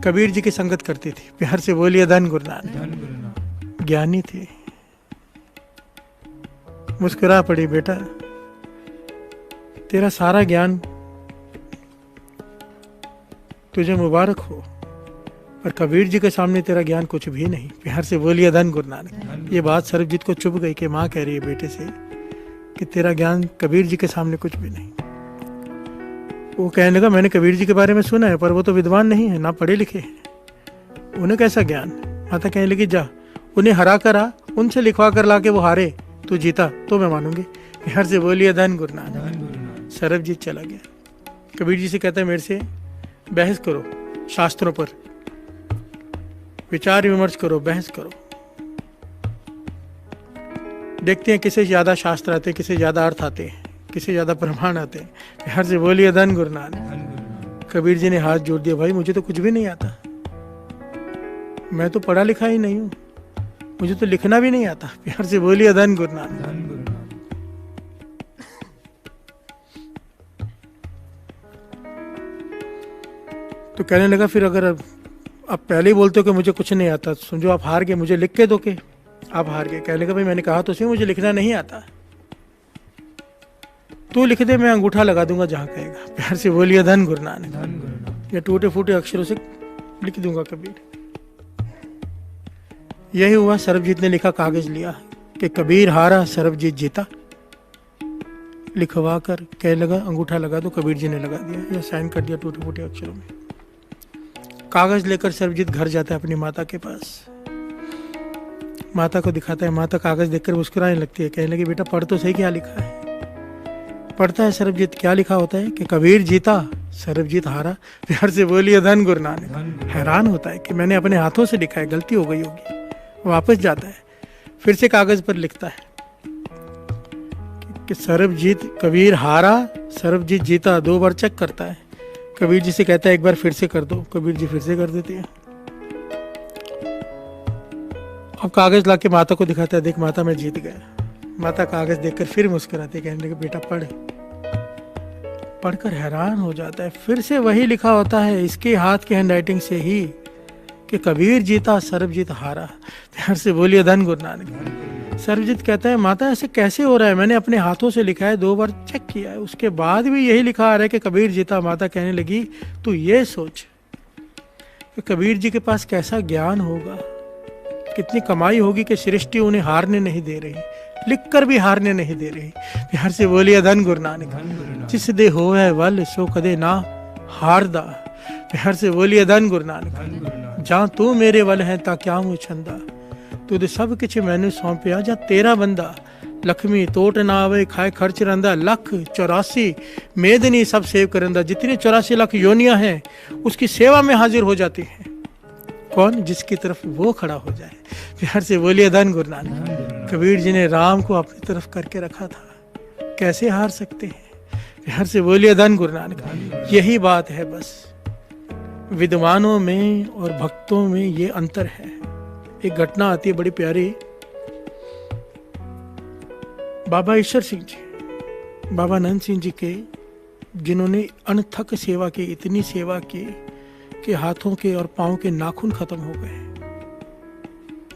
कबीर जी की संगत करती थी। प्यार से बोलिए धन गुरु नानक। ज्ञानी थे। मुस्कुरा पड़ी, बेटा तेरा सारा ज्ञान तुझे मुबारक हो, पर कबीर जी के सामने तेरा ज्ञान कुछ भी नहीं। प्यार से बोलिए धन गुरु नानक। ये बात सरबजीत को चुभ गई कि माँ कह रही है बेटे से कि तेरा ज्ञान कबीर जी के सामने कुछ भी नहीं। वो कहने लगा मैंने कबीर जी के बारे में सुना है, पर वो तो विद्वान नहीं है, ना पढ़े लिखे हैं, उन्हें कैसा ज्ञान। माता कहने लगी जा उन्हें हरा कर आ, उनसे लिखवा कर ला के वो हारे, तू जीता तो मैं मानूंगी। प्यार से बोलिए धन गुरु नानक। सरबजीत चला गया। कबीर जी से कहता है मेरे से बहस करो, शास्त्रों पर विचार विमर्श करो, बहस करो, देखते हैं किसे ज्यादा शास्त्र आते हैं, किसे ज्यादा अर्थ आते हैं, किसे ज्यादा प्रमाण आते हैं। प्यार से बोलिए धन गुरु नानक। कबीर जी ने हाथ जोड़ दिया, भाई मुझे तो कुछ भी नहीं आता, मैं तो पढ़ा लिखा ही नहीं हूं, मुझे तो लिखना भी नहीं आता। प्यार से बोलिए धन गुरु नानक। तो कहने लगा फिर अगर आप पहले ही बोलते हो कि मुझे कुछ नहीं आता, समझो आप हार गए, मुझे लिख के दो के आप हार गए। कहने लगा भाई मैंने कहा तो सही मुझे लिखना नहीं आता, तू लिख दे, मैं अंगूठा लगा दूंगा जहां कहेगा। प्यार से बोलिए धन गुरु नानक। या टूटे फूटे अक्षरों से लिख दूंगा कबीर। यही हुआ। सरबजीत ने लिखा, कागज लिया कि कबीर हारा सरबजीत जीता, लिखवा कर कहने लगा अंगूठा लगा दो। कबीर जी ने लगा दिया, या साइन कर दिया टूटे फूटे अक्षरों में। कागज लेकर सरबजीत घर जाता है अपनी माता के पास, माता को दिखाता है। माता कागज देखकर मुस्कुराने लगती है, कहने लगी बेटा पढ़ तो सही क्या लिखा है। पढ़ता है सरबजीत, क्या लिखा होता है कि कबीर जीता सरबजीत हारा। प्यार से बोलिए धन गुरु नानक। हैरान होता है कि मैंने अपने हाथों से लिखा है, गलती हो गई होगी। वापस जाता है, फिर से कागज पर लिखता है कि सरबजीत कबीर हारा सरबजीत जीता, 2 बार चेक करता है। कबीर जी से कहता है एक बार फिर से कर दो। कबीर जी फिर से कर देते हैं। अब कागज लाके माता को दिखाता है, देख माता मैं जीत गया। माता कागज देखकर फिर मुस्कुराते, कहने लगे बेटा पढ़। पढ़कर हैरान हो जाता है, फिर से वही लिखा होता है इसके हाथ की हैंडराइटिंग से ही कि कबीर जीता सरबजीत हारा। प्यार से बोलिए धन गुरु नानक। सरबजीत कहता है माता ऐसे कैसे हो रहा है, मैंने अपने हाथों से लिखा है, 2 बार चेक किया है, उसके बाद भी यही लिखा आ रहा है कि कबीर जीता। माता कहने लगी तू ये सोच कि कबीर जी के पास कैसा ज्ञान होगा, कितनी कमाई होगी कि सृष्टि उन्हें हारने नहीं दे रही, लिखकर भी हारने नहीं दे रही। प्यार से बोलिए धन गुरु नानक। जिस दे होवे वल सो कदे ना हारदा। प्यार से बोलिए धन गुरु नानक। जहाँ तू मेरे वल है ता क्या मुँह छंदा, तुद सब किछ मैनू सौंपिया जा तेरा बंदा। लक्ष्मी तोट ना आवे खाए खर्च रंदा, लख 84 मेदनी सब सेव करंदा। जितनी 84 लाख योनियां हैं उसकी सेवा में हाजिर हो जाती हैं। कौन? जिसकी तरफ वो खड़ा हो जाए। प्यार से बोलिए धन गुरु नानक। कबीर जी ने राम को अपनी तरफ करके रखा था, कैसे हार सकते हैं? प्यार से बोलिए धन गुरु नानक। यही बात है बस, विद्वानों में और भक्तों में ये अंतर है। एक घटना आती है बड़ी प्यारी। बाबा ईश्वर सिंह जी, बाबा नंद सिंह जी के, जिन्होंने अनथक सेवा की, इतनी सेवा की कि हाथों के और पाँव के नाखून खत्म हो गए।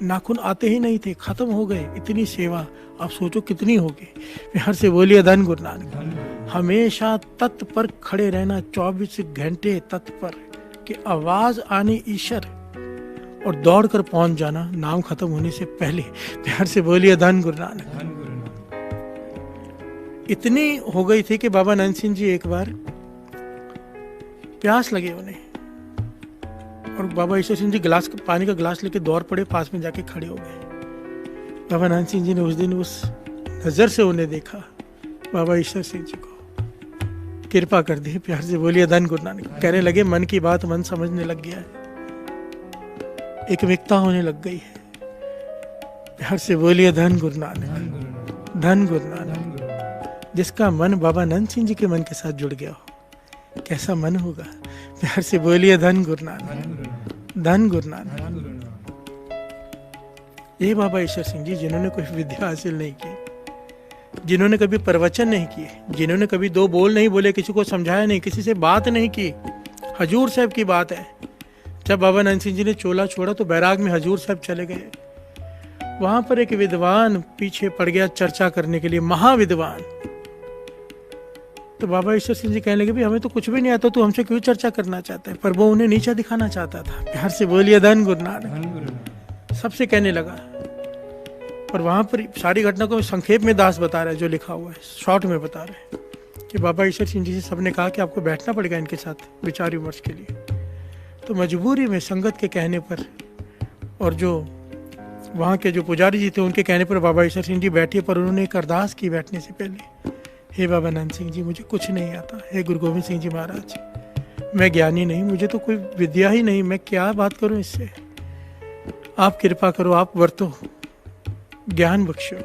नाखून आते ही नहीं थे, खत्म हो गए। इतनी सेवा आप सोचो कितनी होगी। प्यार से बोलिए धन गुरु नानक। हमेशा तत् पर खड़े रहना, 24 घंटे तत्पर कि आवाज आनी ईश्वर और दौड़कर पहुंच जाना नाम खत्म होने से पहले। प्यार से बोलिए धन गुरु नानक। इतनी हो गई थी कि बाबा नंद सिंह जी एक बार प्यास लगे उन्हें, और बाबा ईश्वर सिंह जी पानी का गिलास लेके दौड़ पड़े, पास में जाके खड़े हो गए। बाबा नंद सिंह जी ने उस दिन उस नजर से उन्हें देखा, बाबा ईश्वर सिंह जी को कृपा कर दी। प्यार से बोलिए धन गुरु नानक। कहने लगे मन की बात मन समझने लग गया है, एक विकता होने लग गई है। प्यार से बोलिए धन गुरु नानक, धन गुरु नानक। जिसका मन बाबा नंद सिंह जी के मन के साथ जुड़ गया हो, कैसा मन होगा? प्यार से बोलिए धन गुरु नानक, धन गुरु नानक। ये बाबा ईश्वर सिंह जी जिन्होंने कोई विद्या हासिल नहीं की, जिन्होंने कभी प्रवचन नहीं किए, जिन्होंने कभी दो बोल नहीं बोले, किसी को समझाया नहीं, किसी से बात नहीं की। हजूर साहब की बात है, जब बाबा नंद सिंह जी ने चोला छोड़ा तो बैराग में हजूर साहब चले गए। वहां पर एक विद्वान पीछे पड़ गया चर्चा करने के लिए, महाविद्वान। तो बाबा ईश्वर सिंह जी कहने लगे, भाई हमें तो कुछ भी नहीं आता, तू हमसे क्यों चर्चा करना चाहता है? पर वो उन्हें नीचा दिखाना चाहता था। प्यार से बोलिए धन गुरु नानक। सबसे कहने लगा। और वहां पर सारी घटना को संक्षेप में दास बता रहा है, जो लिखा हुआ है शॉर्ट में बता रहे हैं कि बाबा ईश्वर सिंह जी से सबने कहा कि आपको बैठना पड़ेगा इनके साथ विचार विमर्श के लिए। तो मजबूरी में संगत के कहने पर और जो वहाँ के जो पुजारी जी थे उनके कहने पर बाबा ईश्वर सिंह जी बैठे, पर उन्होंने एक अरदास की बैठने से पहले, हे बाबा नंद सिंह जी, मुझे कुछ नहीं आता। हे गुरु गोविंद सिंह जी महाराज, मैं ज्ञानी नहीं, मुझे तो कोई विद्या ही नहीं, मैं क्या बात करूं इससे? आप कृपा करो, आप वर्तो, ज्ञान बख्शो।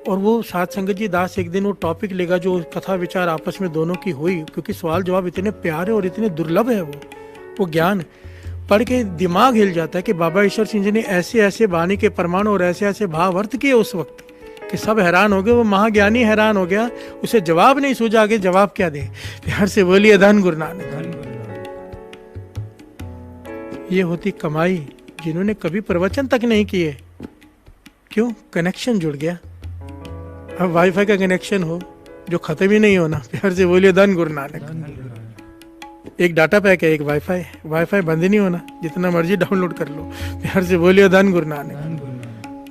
और वो साथ संगत जी दास एक दिन वो टॉपिक लेगा जो कथा विचार आपस में दोनों की हुई, क्योंकि सवाल जवाब इतने प्यारे और इतने दुर्लभ है, वो ज्ञान पढ़ के दिमाग हिल जाता है कि बाबा ईश्वर सिंह जी ने ऐसे ऐसे वाणी के प्रमाण और ऐसे ऐसे भाव अर्थ किए उस वक्त कि सब हैरान हो गए। वो महाज्ञानी हैरान हो गया, उसे जवाब नहीं सूझा, आगे जवाब क्या दे। प्यार से बोलिए धन गुरु नानक। ये होती कमाई जिन्होंने कभी प्रवचन तक नहीं किए। क्यों? कनेक्शन जुड़ गया। अब वाईफाई का कनेक्शन हो जो खत्म ही नहीं होना। प्यार से बोलिए धन गुरु नानक। एक डाटा पैक है, एक वाईफाई, वाईफाई बंद नहीं होना, जितना मर्जी डाउनलोड कर लो। प्यार से बोलिए धन गुरु नानक,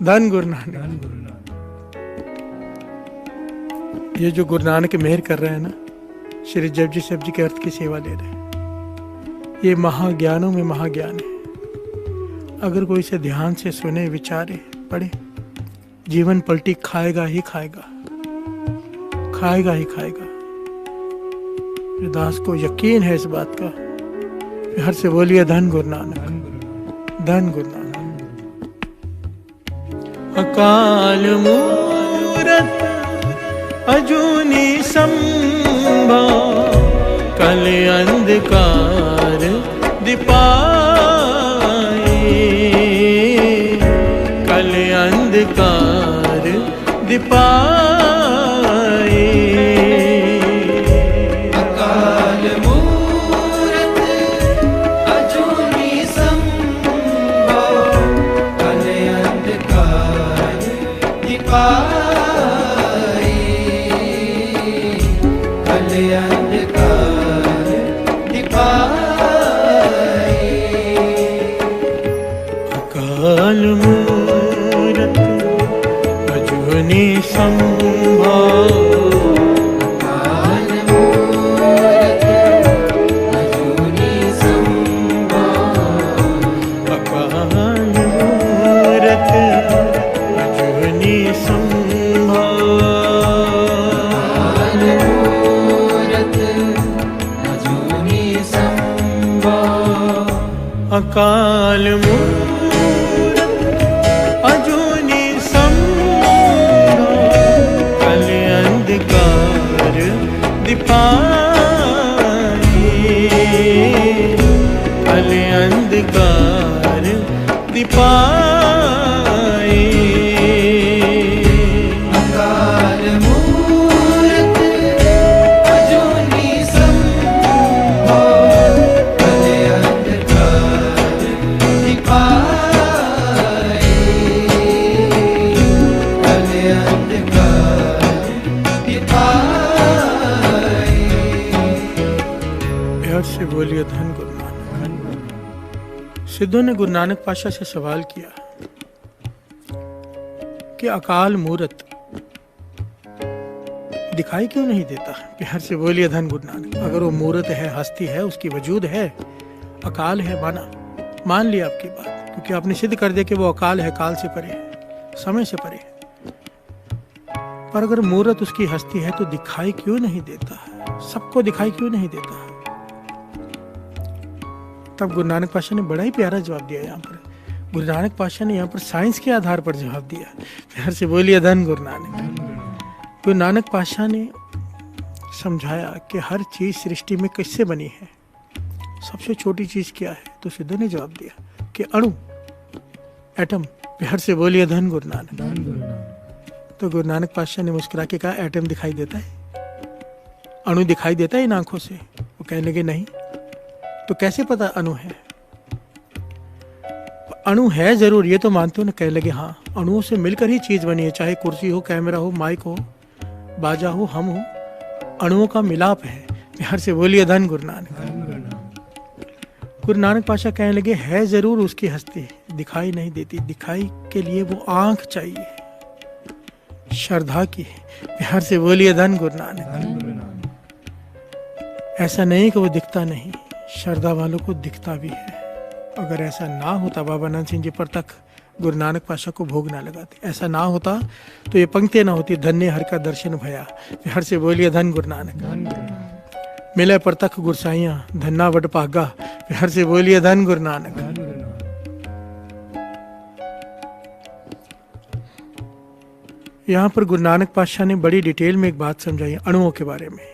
धन गुरु नानक। ये जो गुरु नानक मेहर कर रहे हैं ना, श्री जपजी साहब जी के अर्थ की सेवा ले रहे हैं, ये महाज्ञानों में महाज्ञान है। अगर कोई इसे ध्यान से सुने, विचारे, पढ़े, जीवन पलटी खाएगा ही खाएगा, खाएगा ही खाएगा। दास को यकीन है इस बात का। हर से बोलिए धन गुरु नानक, धन गुरु नानक। अकाल मूरत अजूनी संभव, कल अंधकार दिपाए, कल अंधकार दिपाए। अकाल मूरत अजूनी संभव, कल अंधकार दिपाए, कल अंधकार दिपाए। अकाल मूरत अजूनी संभव, अकाल मूरत अजूनी संभव, अकाल मूरत अजूनी संभव, अकाल मूरत अजूनी संभव, कल अंधकार दिपाए, कल अंधकार दिपाए। अकाल मूरत अजूनी संभव, कल अंधकार दिपाए, कल अंधकार दिपाए। प्यार से बोलिए धन गुरु नानक। सिद्धों ने गुरु नानक पातशाह से सवाल किया कि अकाल मूरत दिखाई क्यों नहीं देता। प्यार से बोलिए धन गुरु नानक। अगर वो मूरत है, हस्ती है, उसकी वजूद है, अकाल है, मान लिया आपकी बात, क्योंकि आपने सिद्ध कर दिया कि वो अकाल है, काल से परे है, समय से परे है। पर अगर मूरत उसकी हस्ती है तो दिखाई क्यों नहीं देता है, सबको दिखाई क्यों नहीं देता है। तब गुरु नानक पातशाह ने बड़ा ही प्यारा जवाब दिया। यहाँ पर गुरु नानक पातशाह ने यहाँ पर साइंस के आधार पर जवाब दिया। प्यार से बोलिए धन गुरु नानक। गुरु नानक पातशाह ने समझाया कि हर चीज सृष्टि में किससे बनी है, सबसे छोटी चीज क्या है। तो सिद्धों ने जवाब दिया कि अणु, एटम। प्यार से बोलिए धन गुरु नानक। तो गुरु नानक पातशाह ने मुस्कुरा के कहा, एटम दिखाई देता है, अणु दिखाई देता है इन आंखों से। वो कहने लगे नहीं। तो कैसे पता अणु है। अणु है जरूर, ये तो मानते हो ना। कहने लगे हाँ, अणुओं से मिलकर ही चीज बनी है, चाहे कुर्सी हो, कैमरा हो, माइक हो, बाजा हो, हम हो, अणुओं का मिलाप है। प्यार से बोलिए धन गुरु नानक। गुरु नानक पातशाह कहने लगे है जरूर उसकी हस्ती, दिखाई नहीं देती। दिखाई के लिए वो आंख चाहिए, श्रद्धा की। प्यार से बोलिए धन गुरु नानक। ऐसा नहीं कि वो दिखता नहीं, श्रद्धा वालों को दिखता भी है। अगर ऐसा ना होता, बाबा नानक सिंह जी पर तक गुरु नानक पातशाह को भोग ना लगाते, ऐसा ना होता तो ये पंक्तियां ना होती, धन्य हर का दर्शन भया। प्यार से बोलिए धन गुरु नानक। मिले पर तक गुरसाइयां, धन्ना वड भागा। प्यार से बोलिए धन गुरु नानक। यहाँ पर गुरु नानक पातशाह ने बड़ी डिटेल में एक बात समझाई अणुओं के बारे में।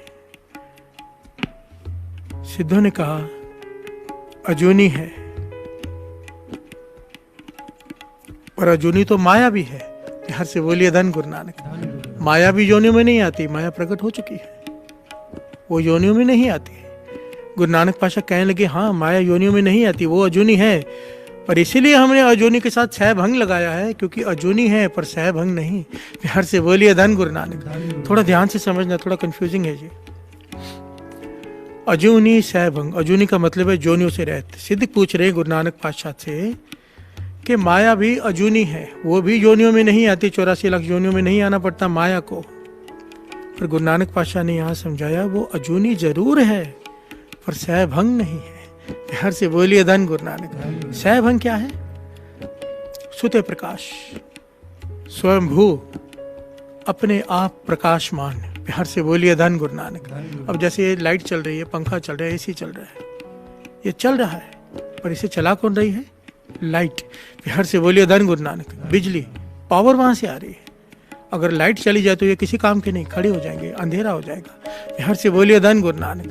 सिद्धों ने कहा अजूनी है, और अजूनी तो माया भी है। प्यार से बोलिए धन गुरु नानक। माया भी योनियों में नहीं आती, माया प्रकट हो चुकी है, वो योनियों में नहीं आती। गुरु नानक पातशाह कहने लगे हाँ, माया योनियों में नहीं आती, वो अजूनी है। पर इसीलिए हमने अजूनी के साथ सहभंग लगाया है, क्योंकि अजूनी है पर सहभंग नहीं। प्यार से बोलिए धन गुरु नानक। थोड़ा ध्यान से समझना, थोड़ा कंफ्यूजिंग है जी। अजूनी सहभंग, अजूनी का मतलब है जोनियों से रहते। सिद्ध पूछ रहे गुरु नानक पातशाह से कि माया भी अजूनी है, वो भी योनियों में नहीं आती, 84 लाख योनियों में नहीं आना पड़ता माया को। पर गुरु नानक पातशाह ने यहाँ समझाया वो अजूनी जरूर है पर सहभंग नहीं है। प्यार से बोलिए धन गुरु नानक। सहभंग क्या है? सुते प्रकाश, स्वयंभू, अपने आप प्रकाशमान। प्यार से बोलिए धन गुरु नानक। अब जैसे लाइट चल रही है, पंखा चल रहा है, एसी चल रहा है, ये चल रहा है, पर इसे चला कौन रही है? लाइट। प्यार से बोलिए धन गुरु नानक। बिजली, पावर वहां से आ रही है। अगर लाइट चली जाए तो ये किसी काम के नहीं, खड़े हो जाएंगे, अंधेरा हो जाएगा। प्यार से बोलिए धन गुरु नानक।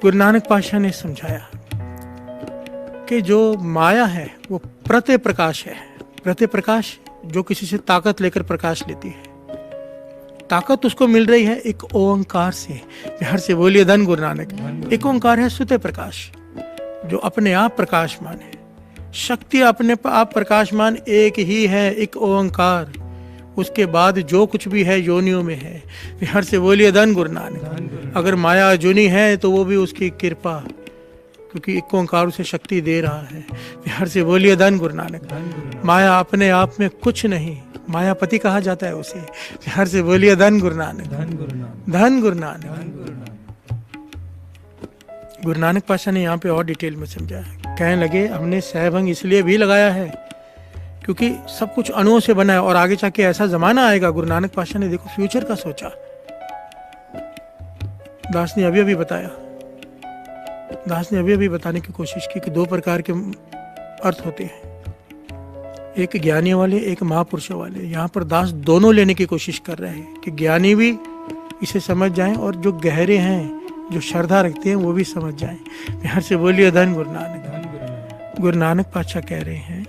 गुरु नानक पातशाह ने समझाया कि जो माया है वो प्रत्यय प्रकाश है। प्रत्यय प्रकाश जो किसी से ताकत लेकर प्रकाश लेती है, ताकत उसको मिल रही है एक ओंकार से। प्यार से बोलिए धन गुरु नानक। एक ओंकार है सुते प्रकाश, जो अपने आप प्रकाशमान है। शक्ति अपने आप प्रकाशमान एक ही है, एक ओंकार। उसके बाद जो कुछ भी है योनियों में है। प्यार से बोलिए धन गुरु नानक। अगर माया अजूनी है तो वो भी उसकी कृपा, क्योंकि एक ओंकार उसे शक्ति दे रहा है। प्यार से बोलिए धन गुरु नानक। माया अपने आप में कुछ नहीं, मायापति कहा जाता है उसे। प्यार से बोलिए धन गुरु नानक। धन गुरु नानक। गुरु नानक पातशाह ने यहाँ पे और डिटेल में समझाया। कहने लगे हमने सहभंग इसलिए भी लगाया है क्योंकि सब कुछ अणुओं से बना है, और आगे जाके ऐसा जमाना आएगा। गुरु नानक पातशाह ने देखो फ्यूचर का सोचा। दास ने अभी अभी बताया दास ने अभी बताने की कोशिश की कि दो प्रकार के अर्थ होते हैं, एक ज्ञानी वाले, एक महापुरुषों वाले। यहाँ पर दास दोनों लेने की कोशिश कर रहे हैं कि ज्ञानी भी इसे समझ जाएं और जो गहरे हैं, जो श्रद्धा रखते हैं, वो भी समझ जाएं। बिहार से बोलिए धन गुरु नानक। गुरु नानक पातशाह कह रहे हैं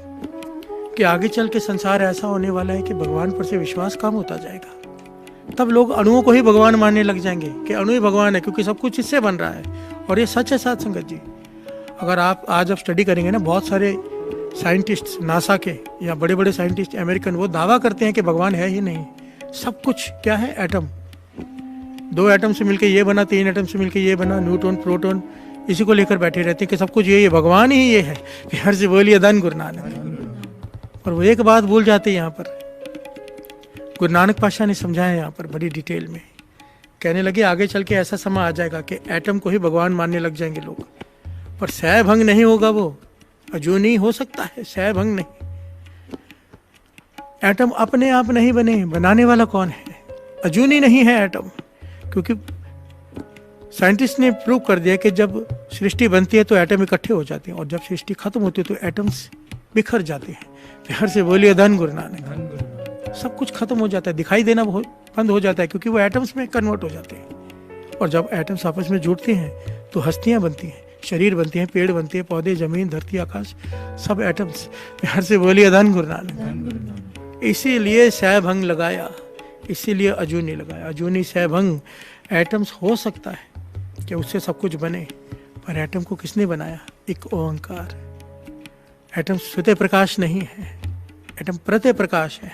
कि आगे चल के संसार ऐसा होने वाला है कि भगवान पर से विश्वास कम होता जाएगा। तब लोग अणुओं को ही भगवान मानने लग जाएंगे कि अणु ही भगवान है, क्योंकि सब कुछ इससे बन रहा है। और ये सच है साथ संगत जी। अगर आप आज स्टडी करेंगे ना, बहुत सारे साइंटिस्ट नासा के या बड़े बड़े साइंटिस्ट अमेरिकन, वो दावा करते हैं कि भगवान है ही नहीं। सब कुछ क्या है? एटम। 2 एटम से मिलकर ये बना, 3 एटम से मिलकर ये बना, न्यूट्रॉन, प्रोटॉन, इसी को लेकर बैठे रहते हैं कि सब कुछ ये भगवान ही ये है। हर से बोलिए धन गुरु नानक। और वो एक बात भूल जाते हैं यहाँ पर। गुरु नानक पातशाह ने समझाया यहाँ पर बड़ी डिटेल में। कहने लगे आगे चल के ऐसा समय आ जाएगा कि एटम को ही भगवान मानने लग जाएंगे लोग, पर सह भंग नहीं होगा, वो अजूनी हो सकता है, सह भंग नहीं। एटम अपने आप नहीं बने, बनाने वाला कौन है? अजूनी नहीं है एटम, क्योंकि साइंटिस्ट ने प्रूव कर दिया कि जब सृष्टि बनती है तो एटम इकट्ठे हो जाते हैं, और जब सृष्टि खत्म होती है तो एटम्स बिखर जाते हैं। प्यार से बोलिए धन गुरु नानक। सब कुछ खत्म हो जाता है, दिखाई देना बंद हो जाता है, क्योंकि वो एटम्स में कन्वर्ट हो जाते हैं। और जब एटम्स आपस में जुड़ते हैं तो हस्तियां बनती हैं, शरीर बनते हैं, पेड़ बनते हैं, पौधे, जमीन, धरती, आकाश, सब एटम्स। प्यार से बोलिए धन गुरु नानक। इसीलिए सहभंग लगाया, इसीलिए अजूनी लगाया। अजूनी सहभंग एटम्स हो सकता है कि उससे सब कुछ बने, पर एटम को किसने बनाया? एक ओंकार। एटम स्वतः प्रकाश नहीं है, एटम प्रत्यय प्रकाश है।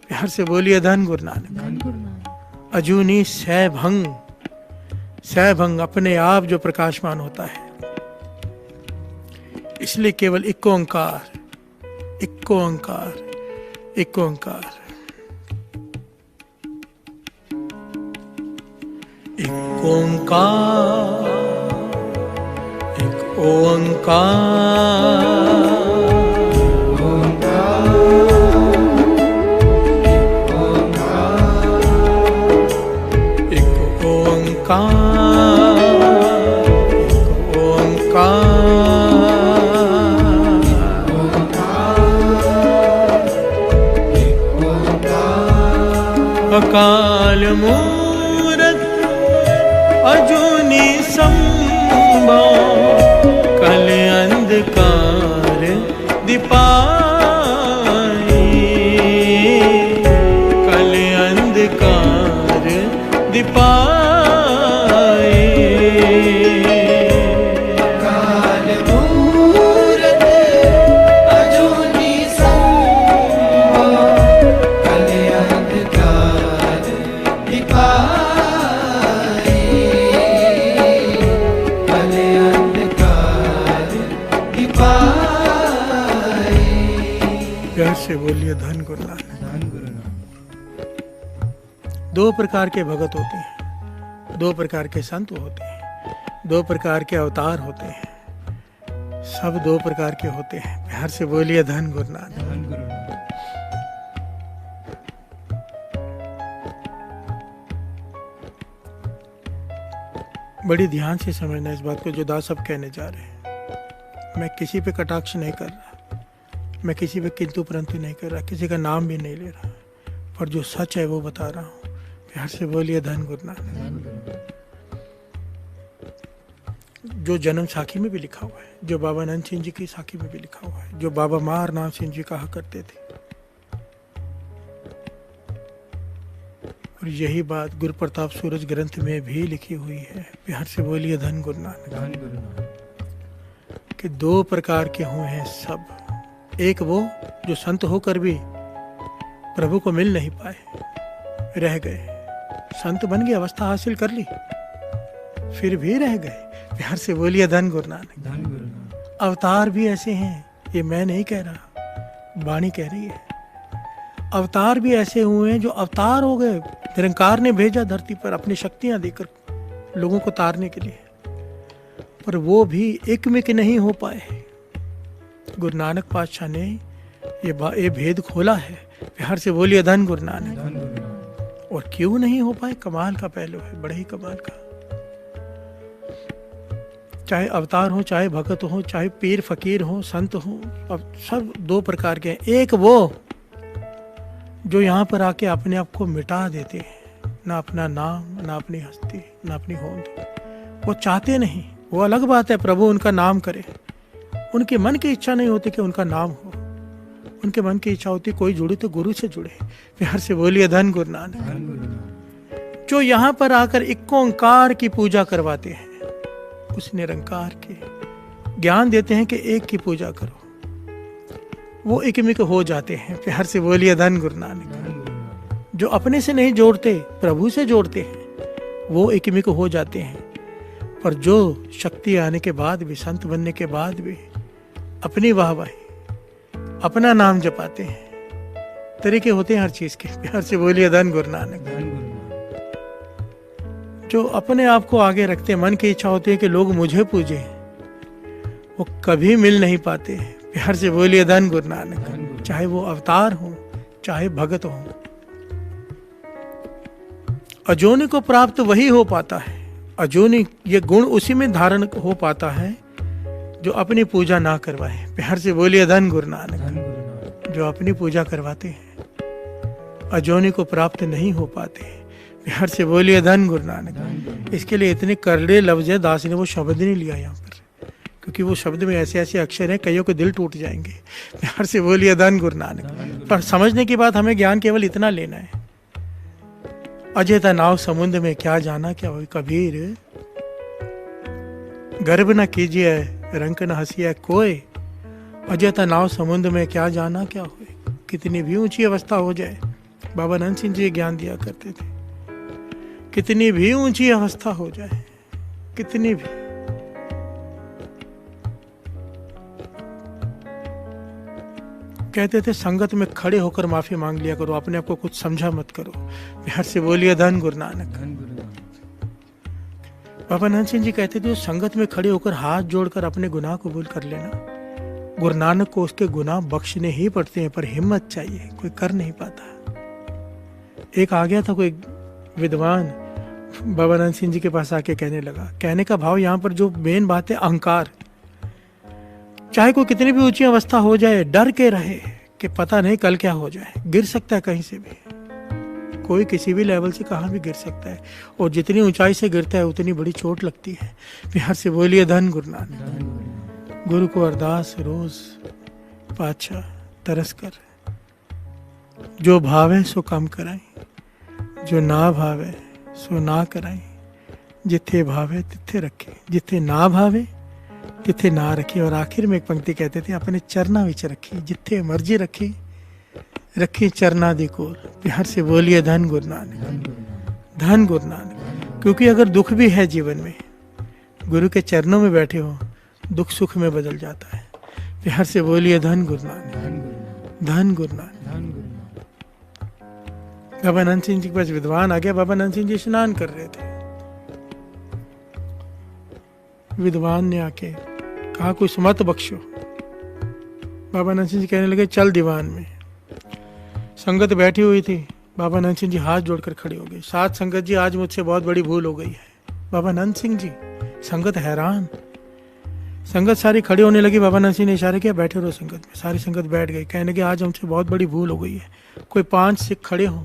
प्यार से बोलिए धन गुरु नानक। अजूनी सहभंग, सहभंग अपने आप जो प्रकाशमान होता है, इसलिए केवल एक ओंकार, एक ओंकार, एक ओंकार, एक ओंकार, एक ओंकार, एक ओंकार, एक ओंकार, अकाल मूरत अजूनी संभव, कल अंधकार दिपाई, कल अंधकार दिपाई। काल मूरत अजूनी संभव, कल अंधकार दिपाई, कल अंधकार दिपाई। प्यार से बोलिए धन गुरु नानक। दो प्रकार के भगत होते हैं, दो प्रकार के संत होते हैं, दो प्रकार के अवतार होते हैं, सब दो प्रकार के होते हैं। प्यार से बोलिए धन गुरु नानक। बड़ी ध्यान से समझना इस बात को जो दास सब कहने जा रहे हैं। मैं किसी पे कटाक्ष नहीं कर रहा, मैं किसी पे किंतु परंतु नहीं कर रहा, किसी का नाम भी नहीं ले रहा, पर जो सच है वो बता रहा हूँ। प्यार से बोलिए धन गुरु नानक। जो जन्म साखी में भी लिखा हुआ है, जो बाबा नंद सिंह जी की साखी में भी लिखा हुआ है, जो बाबा मार नाम सिंह जी कहा करते थे, और यही बात गुरु प्रताप सूरज ग्रंथ में भी लिखी हुई है। प्यार से बोलिए धन गुरु नानक। कि दो प्रकार के हुए हैं सब। एक वो जो संत होकर भी प्रभु को मिल नहीं पाए, रह गए, संत बन गए, अवस्था हासिल कर ली, फिर भी रह गए। प्यार से बोलिए धन गुरु नानक। अवतार भी ऐसे हैं, ये मैं नहीं कह रहा, वाणी कह रही है। अवतार भी ऐसे हुए हैं जो अवतार हो गए, निरंकार ने भेजा धरती पर अपनी शक्तियां देकर लोगों को तारने के लिए, पर वो भी एकमिक नहीं हो पाए। गुरु नानक पातशाह ने ये भेद खोला है। प्यार से बोलिए धन गुरु नानक। और क्यों नहीं हो पाए? कमाल का पहलू है, बड़ा ही कमाल का। चाहे अवतार हो, चाहे भगत हो, चाहे पीर फकीर हो, संत हो, अब सब दो प्रकार के हैं। एक वो जो यहाँ पर आके अपने आप को मिटा देते हैं, ना अपना नाम, ना अपनी हस्ती, ना अपनी होंद, वो चाहते नहीं। वो अलग बात है, प्रभु उनका नाम करे, उनके मन की इच्छा नहीं होती कि उनका नाम हो, उनके मन की इच्छा होती कोई जुड़े तो गुरु से जुड़े। प्यार से बोलिए धन गुरु नानक। जो यहाँ पर आकर एक ओंकार की पूजा करवाते हैं, उस निरंकार के ज्ञान देते हैं कि एक की पूजा करो, वो एकमिक हो जाते हैं। प्यार से बोलिए धन गुरु नानक। जो अपने से नहीं जोड़ते, प्रभु से जोड़ते हैं, वो एकमिक हो जाते हैं। पर जो शक्ति आने के बाद भी, संत बनने के बाद भी अपनी वाहवाही, अपना नाम जपाते हैं, तरीके होते हैं हर चीज के। प्यार से बोलिए धन गुरु नानक। जो अपने आप को आगे रखते, मन की इच्छा होती है कि लोग मुझे पूजे, वो कभी मिल नहीं पाते। प्यार से बोलिए धन गुरु नानक। चाहे वो अवतार हो, चाहे भगत हो, अजोनी को प्राप्त वही हो पाता है। अजोनी ये गुण उसी में धारण हो पाता है जो अपनी पूजा ना करवाए। प्यार से बोलिए धन गुरु नानक। जो अपनी पूजा करवाते हैं अजोनी को प्राप्त नहीं हो पाते। प्यार से बोलिए धन गुरु नानक। इसके लिए इतने करड़े लफ्ज है, दास ने वो शब्द नहीं लिया यहाँ पर, क्योंकि वो शब्द में ऐसे ऐसे अक्षर हैं कईयों के दिल टूट जाएंगे। प्यार से बोलिए धन गुरु नानक। पर समझने की बात, हमें ज्ञान केवल इतना लेना है। अजय नाव समुद्र में क्या जाना क्या हो, कबीर गर्व न कीजिए रंक न हंसिए कोई। अजय नाव समुद्र में क्या जाना क्या हो, कितनी भी ऊंची अवस्था हो जाए, बाबा नंद सिंह जी ज्ञान दिया करते थे, कितनी भी ऊंची अवस्था हो जाए, कितनी भी, कहते थे संगत में खड़े होकर माफी मांग लिया करो, अपने आप को कुछ समझा मत करो। प्यार से बोलिए धन गुरु नानक। बाबा नंद सिंह जी कहते थे संगत में खड़े होकर हाथ जोड़कर अपने गुनाह कबूल कर लेना। गुरु नानक को उसके गुनाह बख्शने ही पड़ते हैं, पर हिम्मत चाहिए, कोई कर नहीं पाता। एक आ गया था कोई विद्वान बाबा नंद सिंह जी के पास आके कहने लगा, कहने का भाव यहाँ पर जो मेन बात है अहंकार। चाहे कोई कितनी भी ऊंची अवस्था हो जाए, डर के रहे कि पता नहीं कल क्या हो जाए, गिर सकता है कहीं से भी, कोई किसी भी लेवल से कहाँ भी गिर सकता है, और जितनी ऊंचाई से गिरता है उतनी बड़ी चोट लगती है। प्यार से बोलिए धन गुरु नानक। गुरु को अरदास रोज पातशाह तरस कर, जो भावे सो कम कराई, जो ना भावे सो ना कराई, जिथे भावे तिथे रखे, जिथे ना भावे तिथे ना रखी। और आखिर में एक पंक्ति कहते थे, अपने चरना विच रखी, जिथे मर्जी रखी, रखी चरना दी कोल। प्यार से बोलिए धन गुरु नानक। धन गुरु नानक। क्योंकि अगर दुख भी है जीवन में, गुरु के चरणों में बैठे हो, दुख सुख में बदल जाता है। प्यार से बोलिए धन गुरु नानक। धन गुरु नानक। बाबा नंद सिंह जी के पास विद्वान आ गया। बाबा नंद सिंह जी स्नान कर रहे थे। विद्वान ने आके कहा कुछ मत बख्शो। बाबा नंद सिंह जी कहने लगे चल दीवान में। संगत बैठी हुई थी। बाबा नंद सिंह जी हाथ जोड़कर खड़े हो गए, साथ संगत जी आज मुझसे बहुत बड़ी भूल हो गई है। बाबा नंद सिंह जी, संगत हैरान। संगत सारी खड़ी होने लगी। बाबा नंद सिंह ने इशारा किया बैठे रहो संगत में। सारी संगत बैठ गई। कहने लगे आज हमसे बहुत बड़ी भूल हो गई है, कोई 5 सिख खड़े हों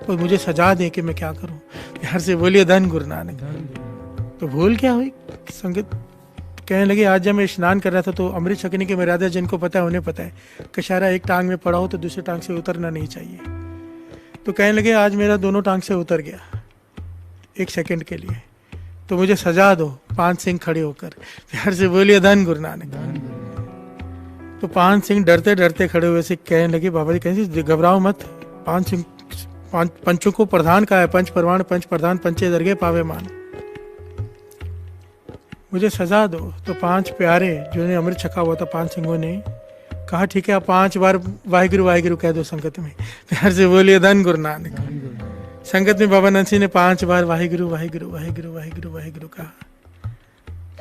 और मुझे सजा दे कि मैं क्या करूं। प्यार से बोलिए धन गुरु नानक। तो भूल क्या हुई? संगत कहने लगे आज जब मैं स्नान कर रहा था तो अमृत छकने की मर्यादा जिनको पता है उन्हें पता है, कशारा एक टांग में पड़ा हो तो दूसरी टांग से उतरना नहीं चाहिए। तो कहने लगे आज मेरा दोनों टांग से उतर गया 1 सेकंड के लिए, तो मुझे सजा दो। 5 सिंह खड़े होकर। प्यार से बोलिए धन गुरु नानक। तो 5 सिंह डरते डरते खड़े हुए से कहने लगे बाबा जी कैसे घबराओ मत। 5 सिंह पंचों को प्रधान का है, पंच परवान पंच प्रधान पंचे दरगे पावे मान, मुझे सजा दो। तो 5 प्यारे जिन्होंने अमृत छका हुआ था 5 सिंहों ने कहा ठीक है आप 5 बार वाहिगुरु वाहिगुरु कह दो संगत में। प्यार से बोलिए धन गुरु नानक। संगत में बाबा नंद सिंह ने 5 बार वाहिगुरु वाहिगुरु वाहिगुरु वाहिगुरु वाहिगुरु कहा।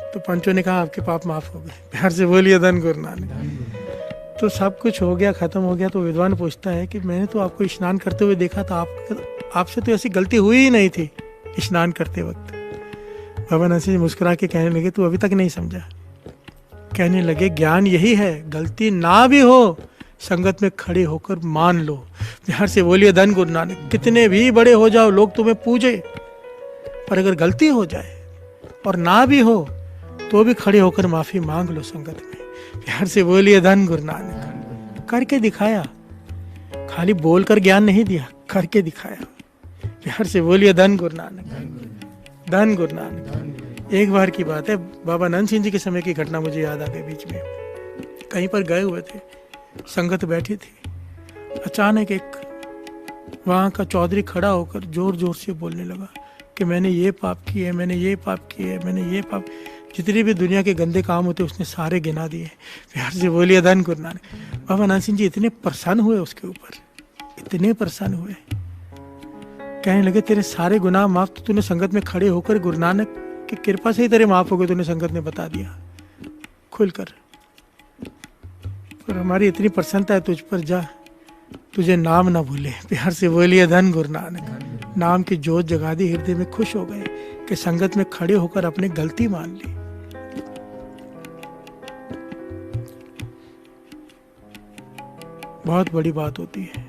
तो पंचों ने कहा आपके पाप माफ हो गए। प्यार से बोलिए धन गुरु नानक। तो सब कुछ हो गया, खत्म हो गया। तो विद्वान पूछता है कि मैंने तो आपको स्नान करते हुए देखा था, आपसे तो ऐसी गलती हुई ही नहीं थी स्नान करते वक्त। बाबा नानक जी मुस्कुरा के कहने लगे, तू अभी तक नहीं समझा। कहने लगे, ज्ञान यही है, गलती ना भी हो संगत में खड़े होकर मान लो। बिहार से बोलिए धन गुरु नानक। कितने भी बड़े हो जाओ, लोग तुम्हें पूजे, पर अगर गलती हो जाए और ना भी हो तो भी खड़े होकर माफी मांग लो संगत में। बिहार से बोलिए धन गुरु नानक। करके दिखाया, खाली बोलकर ज्ञान नहीं दिया, करके दिखाया। बिहार से बोलिए धन गुरु नानक, धन गुरु नानक। एक बार की बात है, बाबा नंद सिंह जी के समय की घटना मुझे याद आ गई। बीच में कहीं पर गए हुए थे, संगत बैठी थी, अचानक एक वहाँ का चौधरी खड़ा होकर जोर जोर से बोलने लगा कि मैंने ये पाप किए, मैंने ये पाप किए, मैंने ये पाप, जितने भी दुनिया के गंदे काम होते उसने सारे गिना दिए। बिहार से बोलिए धन गुरु नानक। बाबा नानक सिंह जी इतने प्रसन्न हुए उसके ऊपर, इतने प्रसन्न हुए, कहने लगे तेरे सारे गुनाह माफ तो तूने संगत में खड़े होकर गुरु नानक की कृपा से ही तेरे माफ हो गए, तूने संगत ने बता दिया खुलकर। पर हमारी इतनी प्रसन्नता है तुझ पर, जा तुझे नाम ना भूले। बिहार से बोलिए धन गुरु नानक। नाम की जोत जगा दी, हृदय में खुश हो गए कि संगत में खड़े होकर अपनी गलती मान ली। बहुत बड़ी बात होती है,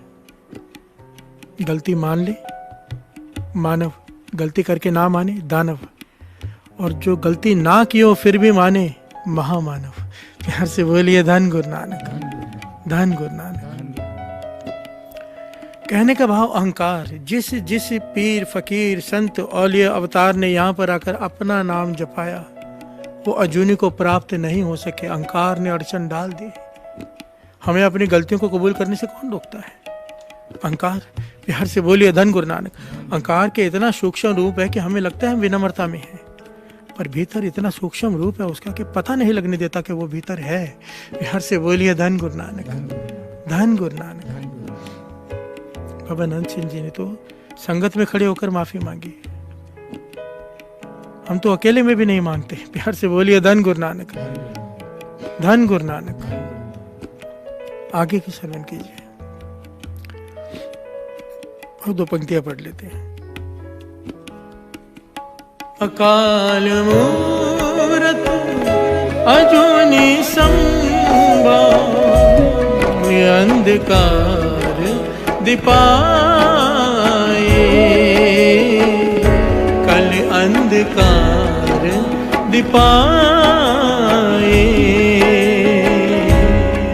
गलती मान ले मानव, गलती करके ना माने दानव, और जो गलती ना की हो फिर भी माने महामानव। प्यार से बोलिए धन गुरु नानक, धन गुरु नानक। कहने का भाव अहंकार। जिस जिस पीर फकीर संत औलिया अवतार ने यहाँ पर आकर अपना नाम जपाया वो अजूनी को प्राप्त नहीं हो सके। अहंकार ने अड़चन डाल दी। हमें अपनी गलतियों को कबूल करने से कौन रोकता है? अहंकार। प्यार से बोलिए धन गुरु नानक। अहंकार के इतना सूक्ष्म रूप है कि हमें लगता है हम विनम्रता में हैं, पर भीतर इतना सूक्ष्म रूप है उसका कि पता नहीं लगने देता कि वो भीतर है। प्यार से बोलिए धन गुरु नानक, धन गुरु नानक। बाबा नंद सिंह जी ने तो संगत में खड़े होकर माफी मांगी, हम तो अकेले में भी नहीं मांगते। प्यार से बोलिए धन गुरु नानक, धन गुरु नानक। आगे की श्रवण कीजिए और दो पंक्तियां पढ़ लेते हैं। अकाल मूरत अजूनी संभव अंधकार दिपाए, कल अंधकार दिपाए।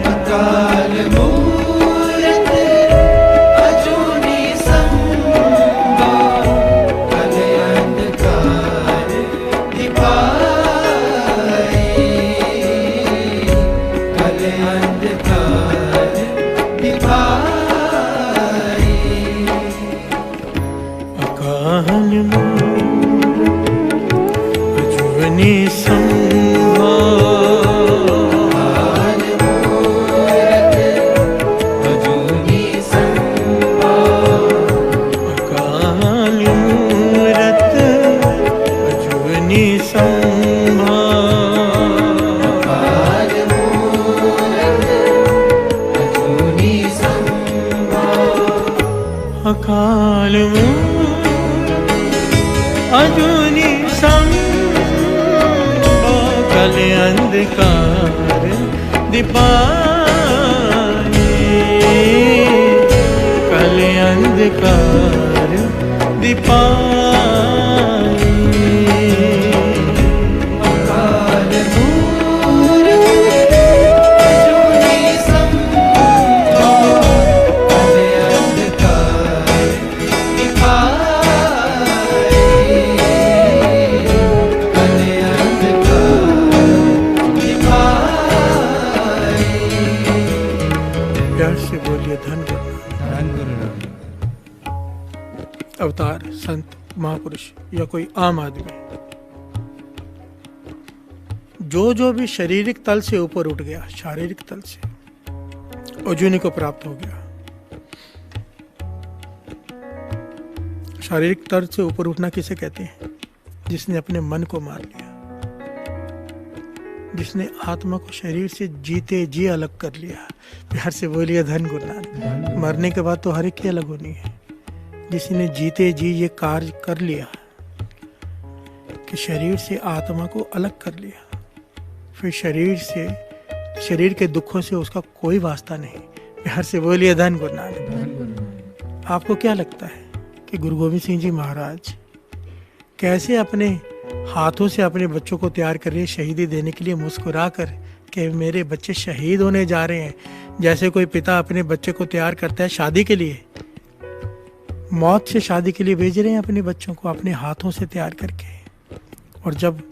अकाल मूरत अजूनी संभव कल अंधकार दिपाए, कल अंधकार दिपाए। अकाल मूरत अजूनी अकाल अजूनी संभव कल अंधकार दिपाए, कल अंधकार दिपाए। अवतार, संत, महापुरुष या कोई आम आदमी जो भी शारीरिक तल से ऊपर उठ गया, शारीरिक तल से अजूनी को प्राप्त हो गया। शारीरिक तल से ऊपर उठना किसे कहते हैं? जिसने अपने मन को मार लिया, जिसने आत्मा को शरीर से जीते जी अलग कर लिया। प्यार से बोलिए धन गुरु नानक। मरने के बाद तो हर एक की अलग होनी है। जिसने जीते जी ये कार्य कर लिया कि शरीर से आत्मा को अलग कर लिया, फिर शरीर के दुखों से उसका कोई वास्ता नहीं। प्यार से बोलिए धन गुरु नानक। आपको क्या लगता है कि गुरु गोविंद सिंह जी महाराज कैसे अपने हाथों से अपने बच्चों को तैयार कर रहे हैं शहीदी देने के लिए, मुस्कुरा कर कि मेरे बच्चे शहीद होने जा रहे हैं, जैसे कोई पिता अपने बच्चे को तैयार करता है शादी के लिए, मौत से शादी के लिए भेज रहे हैं अपने बच्चों को अपने हाथों से तैयार करके। और जब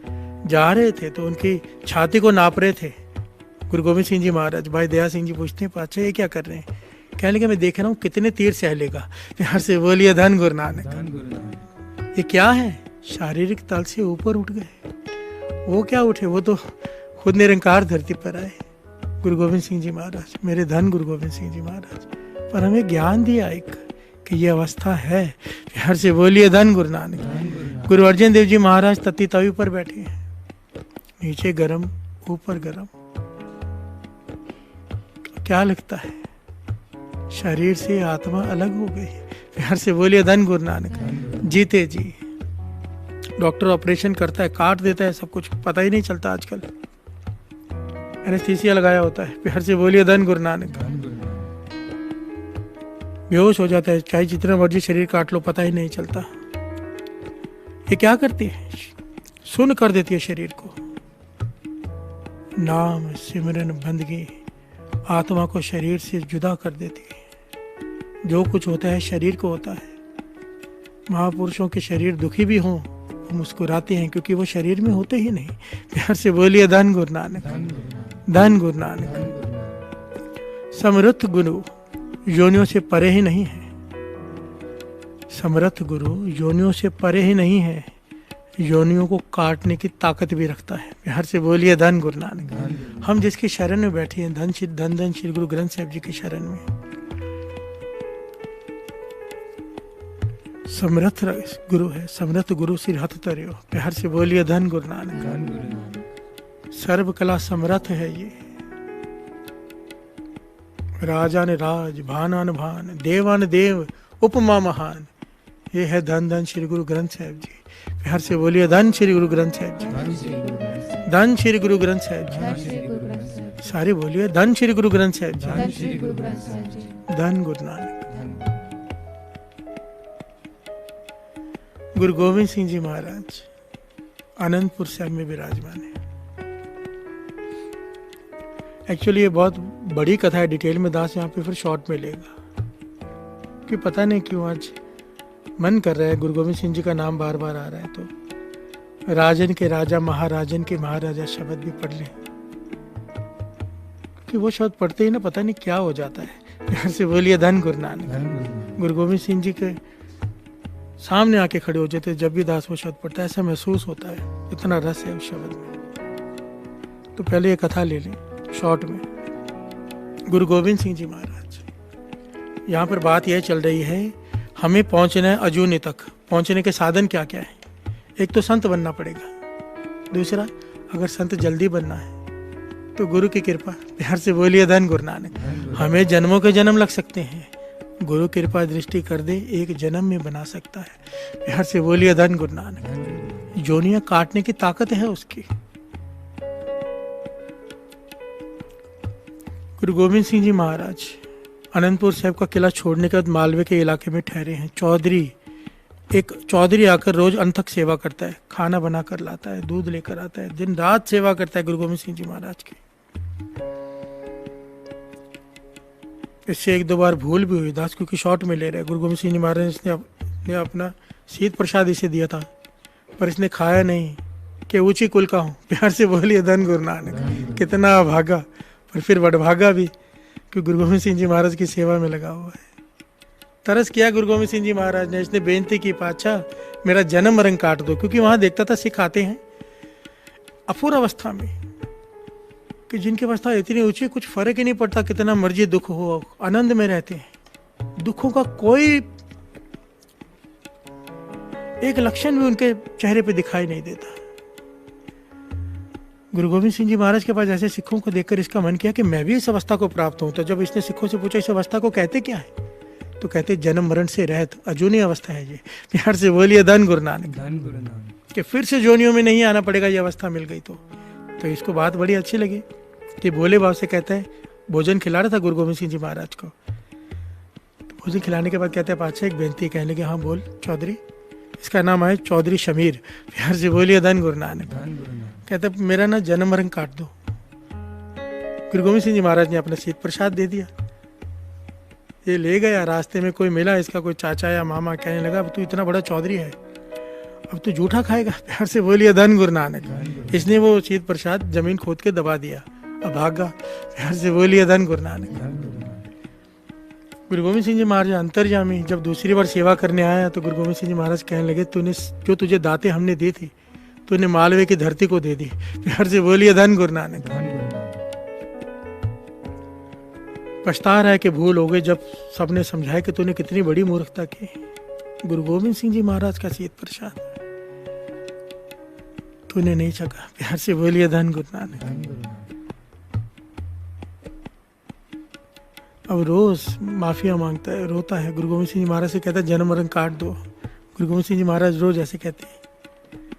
जा रहे थे तो उनकी छाती को नाप रहे थे गुरु गोविंद सिंह जी महाराज। भाई दया सिंह जी पूछते हैं, अच्छा ये क्या कर रहे हैं? कहने लगे मैं देख रहा हूँ कितने तीर सह लेगा। प्यार से बोलिए धन गुरु नानक। ये क्या है? शारीरिक तल से ऊपर उठ गए। वो क्या उठे, वो तो खुद निरंकार धरती पर आए गुरु गोविंद सिंह जी महाराज, मेरे धन गुरु गोविंद सिंह जी महाराज। पर हमें ज्ञान दिया एक कि ये अवस्था है। प्यार से बोलिए धन गुरु नानक। गुरु अर्जन देव जी महाराज तत्ती तवी पर बैठे हैं, नीचे गरम ऊपर गरम। क्या लगता है? शरीर से आत्मा अलग हो गई। प्यार से बोलिए धन गुरु नानक। जीते जी डॉक्टर ऑपरेशन करता है, काट देता है, सब कुछ पता ही नहीं चलता। आजकल एनेस्थीसिया लगाया होता है। प्यार से बोलिए धन गुरु नानक। बेहोश हो जाता है, चाहे जितना मर्जी शरीर काट लो पता ही नहीं चलता। ये क्या करती है? सुन्न कर देती है शरीर को। नाम सिमरन बंदगी आत्मा को शरीर से जुदा कर देती है। जो कुछ होता है शरीर को होता है। महापुरुषों के शरीर दुखी भी हों वो मुस्कुराते हैं क्योंकि वो शरीर में होते ही नहीं। प्यार से बोलिए धन गुरु नानक। धन गुरु नानक। समर्थ गुरु योनियों से परे ही नहीं है। समर्थ गुरु योनियों से परे ही नहीं है, योनियों को काटने की ताकत भी रखता है। प्यार से बोलिए धन गुरु नानक। हम जिसकी शरण में बैठे हैं, धन श्री गुरु ग्रंथ साहिब जी की शरण में, समर्थ गुरु है। समर्थ गुरु सिर हथ तरियो। प्यार से बोलिए धन गुरु नानक। सर्व कला समर्थ है ये। राजा ने राज, भाना न भान, देवान देव, उपमा महान। ये है धन श्री गुरु ग्रंथ साहिब जी। प्यार से बोलिए धन श्री गुरु ग्रंथ साहिब जी। धन श्री गुरु ग्रंथ साहिब जी। सारे बोलिए धन श्री गुरु ग्रंथ साहिब जी। धन गुरु नानक। गुरु गोविंद सिंह जी महाराज आनंदपुर साहिब में विराजमान है। एक्चुअली ये बहुत बड़ी कथा है, डिटेल में दास यहाँ पे फिर शॉर्ट में लेगा कि पता नहीं क्यों आज मन कर रहा है, गुरु गोविंद सिंह जी का नाम बार बार आ रहा है तो राजन के राजा महाराजन के महाराजा शब्द भी पढ़ लें, कि वो शब्द पढ़ते ही ना पता नहीं क्या हो जाता है। प्यार से बोलिए धन गुरु नानक। गुरु गोविंद सिंह जी के सामने आके खड़े हो जाते जब भी दास वो शब्द पढ़ता है, ऐसा महसूस होता है, इतना रस है उस शब्द में। तो पहले ये कथा ले लें शॉर्ट में। गुरु गोविंद सिंह जी महाराज, यहाँ पर बात यह चल रही है हमें पहुंचना है अजूनी तक। पहुंचने के साधन क्या क्या है? एक तो संत बनना पड़ेगा, दूसरा अगर संत जल्दी बनना है तो गुरु की कृपा। प्यार से बोलिए धन गुरु नानक। हमें जन्मों के जन्म लग सकते हैं, गुरु कृपा दृष्टि कर दे एक जन्म में बना सकता है। प्यार से बोलिए धन गुरु नानक। जोनियां काटने की ताकत है उसकी। गुरु गोविंद सिंह जी महाराज अनंतपुर साहिब का किला छोड़ने के बाद मालवे के इलाके में ठहरे हैं। एक चौधरी आकर रोज अनथक सेवा करता है, खाना बनाकर लाता है, दूध लेकर आता है, दिन रात सेवा करता है गुरु गोविंद सिंह जी महाराज की। इससे एक दो बार भूल भी हुई दास, क्योंकि शॉर्ट में ले रहे। गुरु गोविंद सिंह जी महाराज ने अपना शीत प्रसाद इसे दिया था, पर इसने खाया नहीं कि ऊंची कुल का हूँ। प्यार से बोलिए धन गुरु नानक। कितना अभागा, पर फिर बड़भागा भी कि गुरु गोविंद सिंह जी महाराज की सेवा में लगा हुआ है। तरस किया गुरु गोविंद सिंह जी महाराज ने, इसने बेनती की पातशाह मेरा जन्म मरण काट दो, क्योंकि वहां देखता था सिख आते हैं अपूर्ण अवस्था में कि जिनकी अवस्था इतनी ऊंची कुछ फर्क ही नहीं पड़ता, कितना मर्जी दुख हो आनंद में रहते हैं, दुखों का कोई एक लक्षण भी उनके चेहरे पे दिखाई नहीं देता। गुरु गोविंद सिंह जी महाराज के पास ऐसे सिखों को देखकर इसका मन किया कि मैं भी इस अवस्था को प्राप्त हूं। तो जब इसने सिखों से पूछा इस अवस्था को कहते क्या है, तो कहते जन्म मरण से रहित अजूनी अवस्था है ये। प्यार से बोलिए धन गुरु नानक। कि फिर से जोनियों में नहीं आना पड़ेगा, ये अवस्था मिल गई तो इसको बात बड़ी अच्छी लगी कि भोले बाबा से कहता है, भोजन खिला रहा था गुरु गोविंद सिंह जी महाराज को, तो भोजन खिलाने के बाद कहते हैं, पातशाह एक बेनती है। कहने लगे, हाँ बोल चौधरी। इसका नाम है चौधरी शमीर। प्यार से बोलिए धन गुरु नानक। कहते मेरा ना जन्म मरण काट दो। गुरु गोविंद सिंह जी महाराज ने अपना शीत प्रसाद दे दिया। ये ले गया, रास्ते में कोई मिला इसका, कोई चाचा या मामा, कहने लगा अब तू इतना बड़ा चौधरी है, अब तू जूठा खाएगा। प्यार से बोलिए धन गुरु नानक। इसने वो शीत प्रसाद जमीन खोद के दबा दिया, अब भागा। प्यार से बोलिए धन गुरु नानक। गुरु गोविंद सिंह जी महाराज अंतर्यामी जब दूसरी बार सेवा करने आया तो गुरु गोविंद सिंह जी महाराज कहने लगे, तूने जो तुझे दाते हमने दी थी, तूने मालवे की धरती को दे दी। प्यार से बोलिए धन गुरु नानक। पछता रहा है कि भूल हो गई जब सबने समझाया कि तूने कितनी बड़ी मूर्खता की। गुरु गोविंद सिंह जी महाराज का शीत प्रसाद तूने नहीं चखा। प्यार से बोलिए धन गुरु नानक। अब रोज माफिया मांगता है, रोता है, गुरु गोविंद सिंह जी महाराज से कहता है जन्म मरण काट दो। गुरु गोविंद सिंह जी महाराज रोज ऐसे कहते हैं,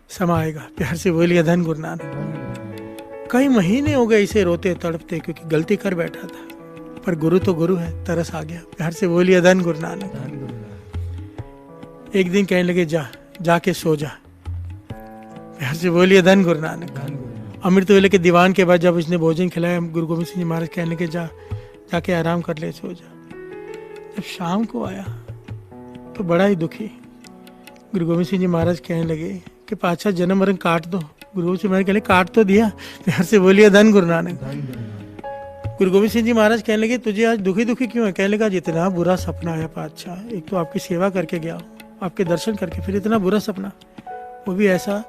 समय आएगा। प्यार से बोलिए धन गुरु नानक। कई महीने हो गए इसे रोते तड़पते, क्योंकि गलती कर बैठा था, पर गुरु तो गुरु है, तरस आ गया। प्यार से बोलिए धन गुरु नानक। एक दिन कहने लगे, जाके सो जा। प्यार से बोलिए धन गुरु नानक। अमृत वेले के दीवान के बाद जब उसने भोजन खिलाया, गुरु गोविंद सिंह जी महाराज कहने लगे, जाके आराम कर ले, सो जा। जब शाम को आया तो बड़ा ही दुखी। गुरु गोविंद सिंह जी महाराज कहने लगे कि पातशाह जन्म मरण काट दो। गुरु गोविंद सिंह महाराज कहने, काट तो दिया। प्यार से बोलिए धन गुरु नानक। गुरु गोविंद सिंह जी महाराज कहने लगे, तुझे आज दुखी दुखी क्यों है? कहने लगा, जितना बुरा सपना है पातशाह, एक तो आपकी सेवा करके गया हूँ, आपके दर्शन करके, फिर इतना बुरा सपना, वो भी ऐसा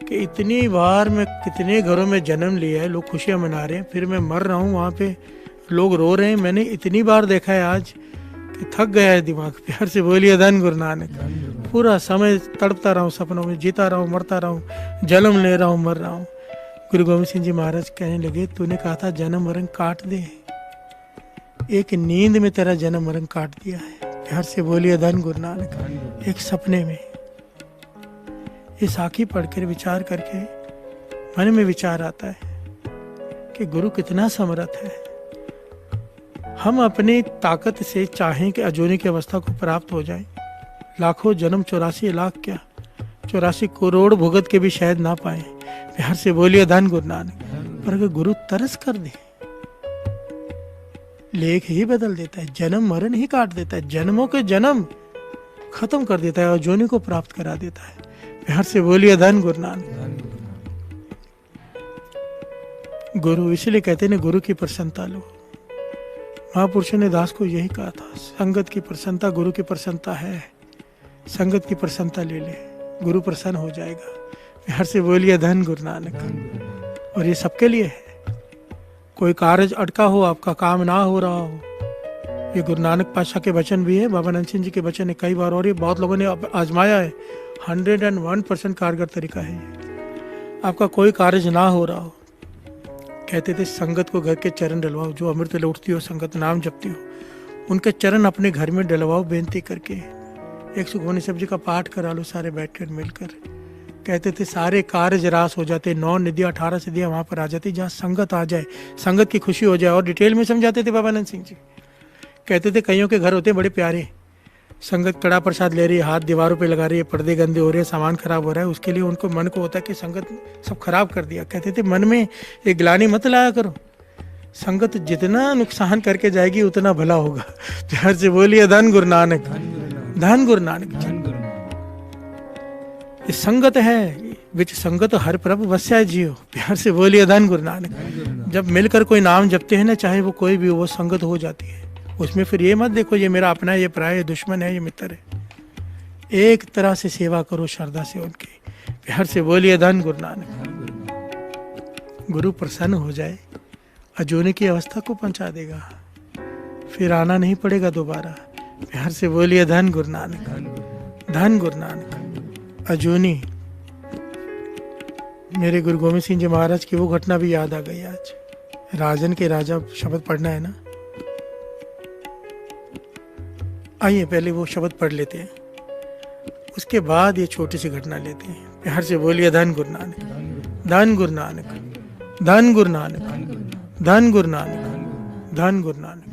कि इतनी बार मैं कितने घरों में जन्म लिया है, लोग खुशियाँ मना रहे हैं, फिर मैं मर रहा हूँ, वहाँ पे लोग रो रहे हैं। मैंने इतनी बार देखा है आज कि थक गया है दिमाग। प्यार से बोलिए धन गुरु नानक। पूरा समय तड़पता रहा हूँ, सपनों में जीता रहा हूँ, मरता रहा हूँ, जन्म ले रहा हूँ, मर रहा हूँ। गुरु गोविंद सिंह जी महाराज कहने लगे, तूने कहा था जन्म मरण काट दे, एक नींद में तेरा जन्म मरण काट दिया है। प्यार से बोलिए धन गुरु नानक। एक सपने में ये साखी पढ़कर विचार करके मन में विचार आता है कि गुरु कितना समर्थ है। हम अपनी ताकत से चाहें कि अजोनी की अवस्था को प्राप्त हो जाए, लाखों जन्म 84 लाख क्या 84 करोड़ भुगत के भी शायद ना पाए। प्यार से बोलिए धन गुरु नानक। पर अगर गुरु तरस कर दे, लेख ही बदल देता है, जन्म मरण ही काट देता है, जन्मों के जन्म खत्म कर देता है और अजोनी को प्राप्त करा देता है। प्यार से बोलिए धन गुरु नानक। गुरु इसलिए कहते हैं, गुरु की प्रसन्नता लो। महापुरुषों ने दास को यही कहा था, संगत की प्रसन्नता गुरु की प्रसन्नता है। संगत की प्रसन्नता ले ले, गुरु प्रसन्न हो जाएगा। प्यार से बोलिए धन गुरु नानक। और ये सबके लिए है। कोई कार्य अटका हो, आपका काम ना हो रहा हो, ये गुरु नानक पातशाह के वचन भी है, बाबा नंद सिंह जी के वचन है कई बार, और ये बहुत लोगों ने आजमाया है। 101% कारगर तरीका है ये। आपका कोई कार्य ना हो रहा हो, कहते थे संगत को घर के चरण डलवाओ, जो अमृत लौटती हो, संगत नाम जपती हो, उनके चरण अपने घर में डलवाओ बेनती करके। एक सुखमनी साहब जी का पाठ करा लो सारे बैठकर मिलकर। कहते थे सारे कार्य जरास हो जाते, 9 निधियाँ 18 सिद्धियाँ वहाँ पर आ जाती जहाँ संगत आ जाए, संगत की खुशी हो जाए। और डिटेल में समझाते थे बाबा नंद सिंह जी। कहते थे कईयों के घर होते बड़े प्यारे, संगत कड़ा प्रसाद ले रही है, हाथ दीवारों पे लगा रही है, पर्दे गंदे हो रहे हैं, सामान खराब हो रहा है, उसके लिए उनको मन को होता है कि संगत सब खराब कर दिया। कहते थे मन में एक ग्लानि मत लाया करो, संगत जितना नुकसान करके जाएगी उतना भला होगा। प्यार से बोलिए धन गुरु नानक। धन गुरु नानक। ये संगत है, विच संगत हर प्रभु वस्या जियो। प्यार से बोलिए धन गुरु नानक। जब मिलकर कोई नाम जपते हैं ना, चाहे वो कोई भी हो, वो संगत हो जाती है। उसमें फिर ये मत देखो ये मेरा अपना है, ये पराया, ये दुश्मन है, ये मित्र है। एक तरह से सेवा करो श्रद्धा से उनकी। प्यार से बोलिए धन गुरु नानक। गुरु प्रसन्न हो जाए, अजोनी की अवस्था को पहुंचा देगा, फिर आना नहीं पड़ेगा दोबारा। प्यार से बोलिए धन गुरु नानक। धन गुरु नानक। अजोनी, मेरे गुरु गोविंद सिंह जी महाराज की वो घटना भी याद आ गई आज। राजन के राजा शब्द पढ़ना है ना, आइए पहले वो शब्द पढ़ लेते हैं। उसके बाद ये छोटी सी घटना लेते हैं। प्यार से बोलिए धन गुरु नानक, धन गुरु नानक, धन गुरु नानक, धन गुरु नानक, धन गुरु नानक।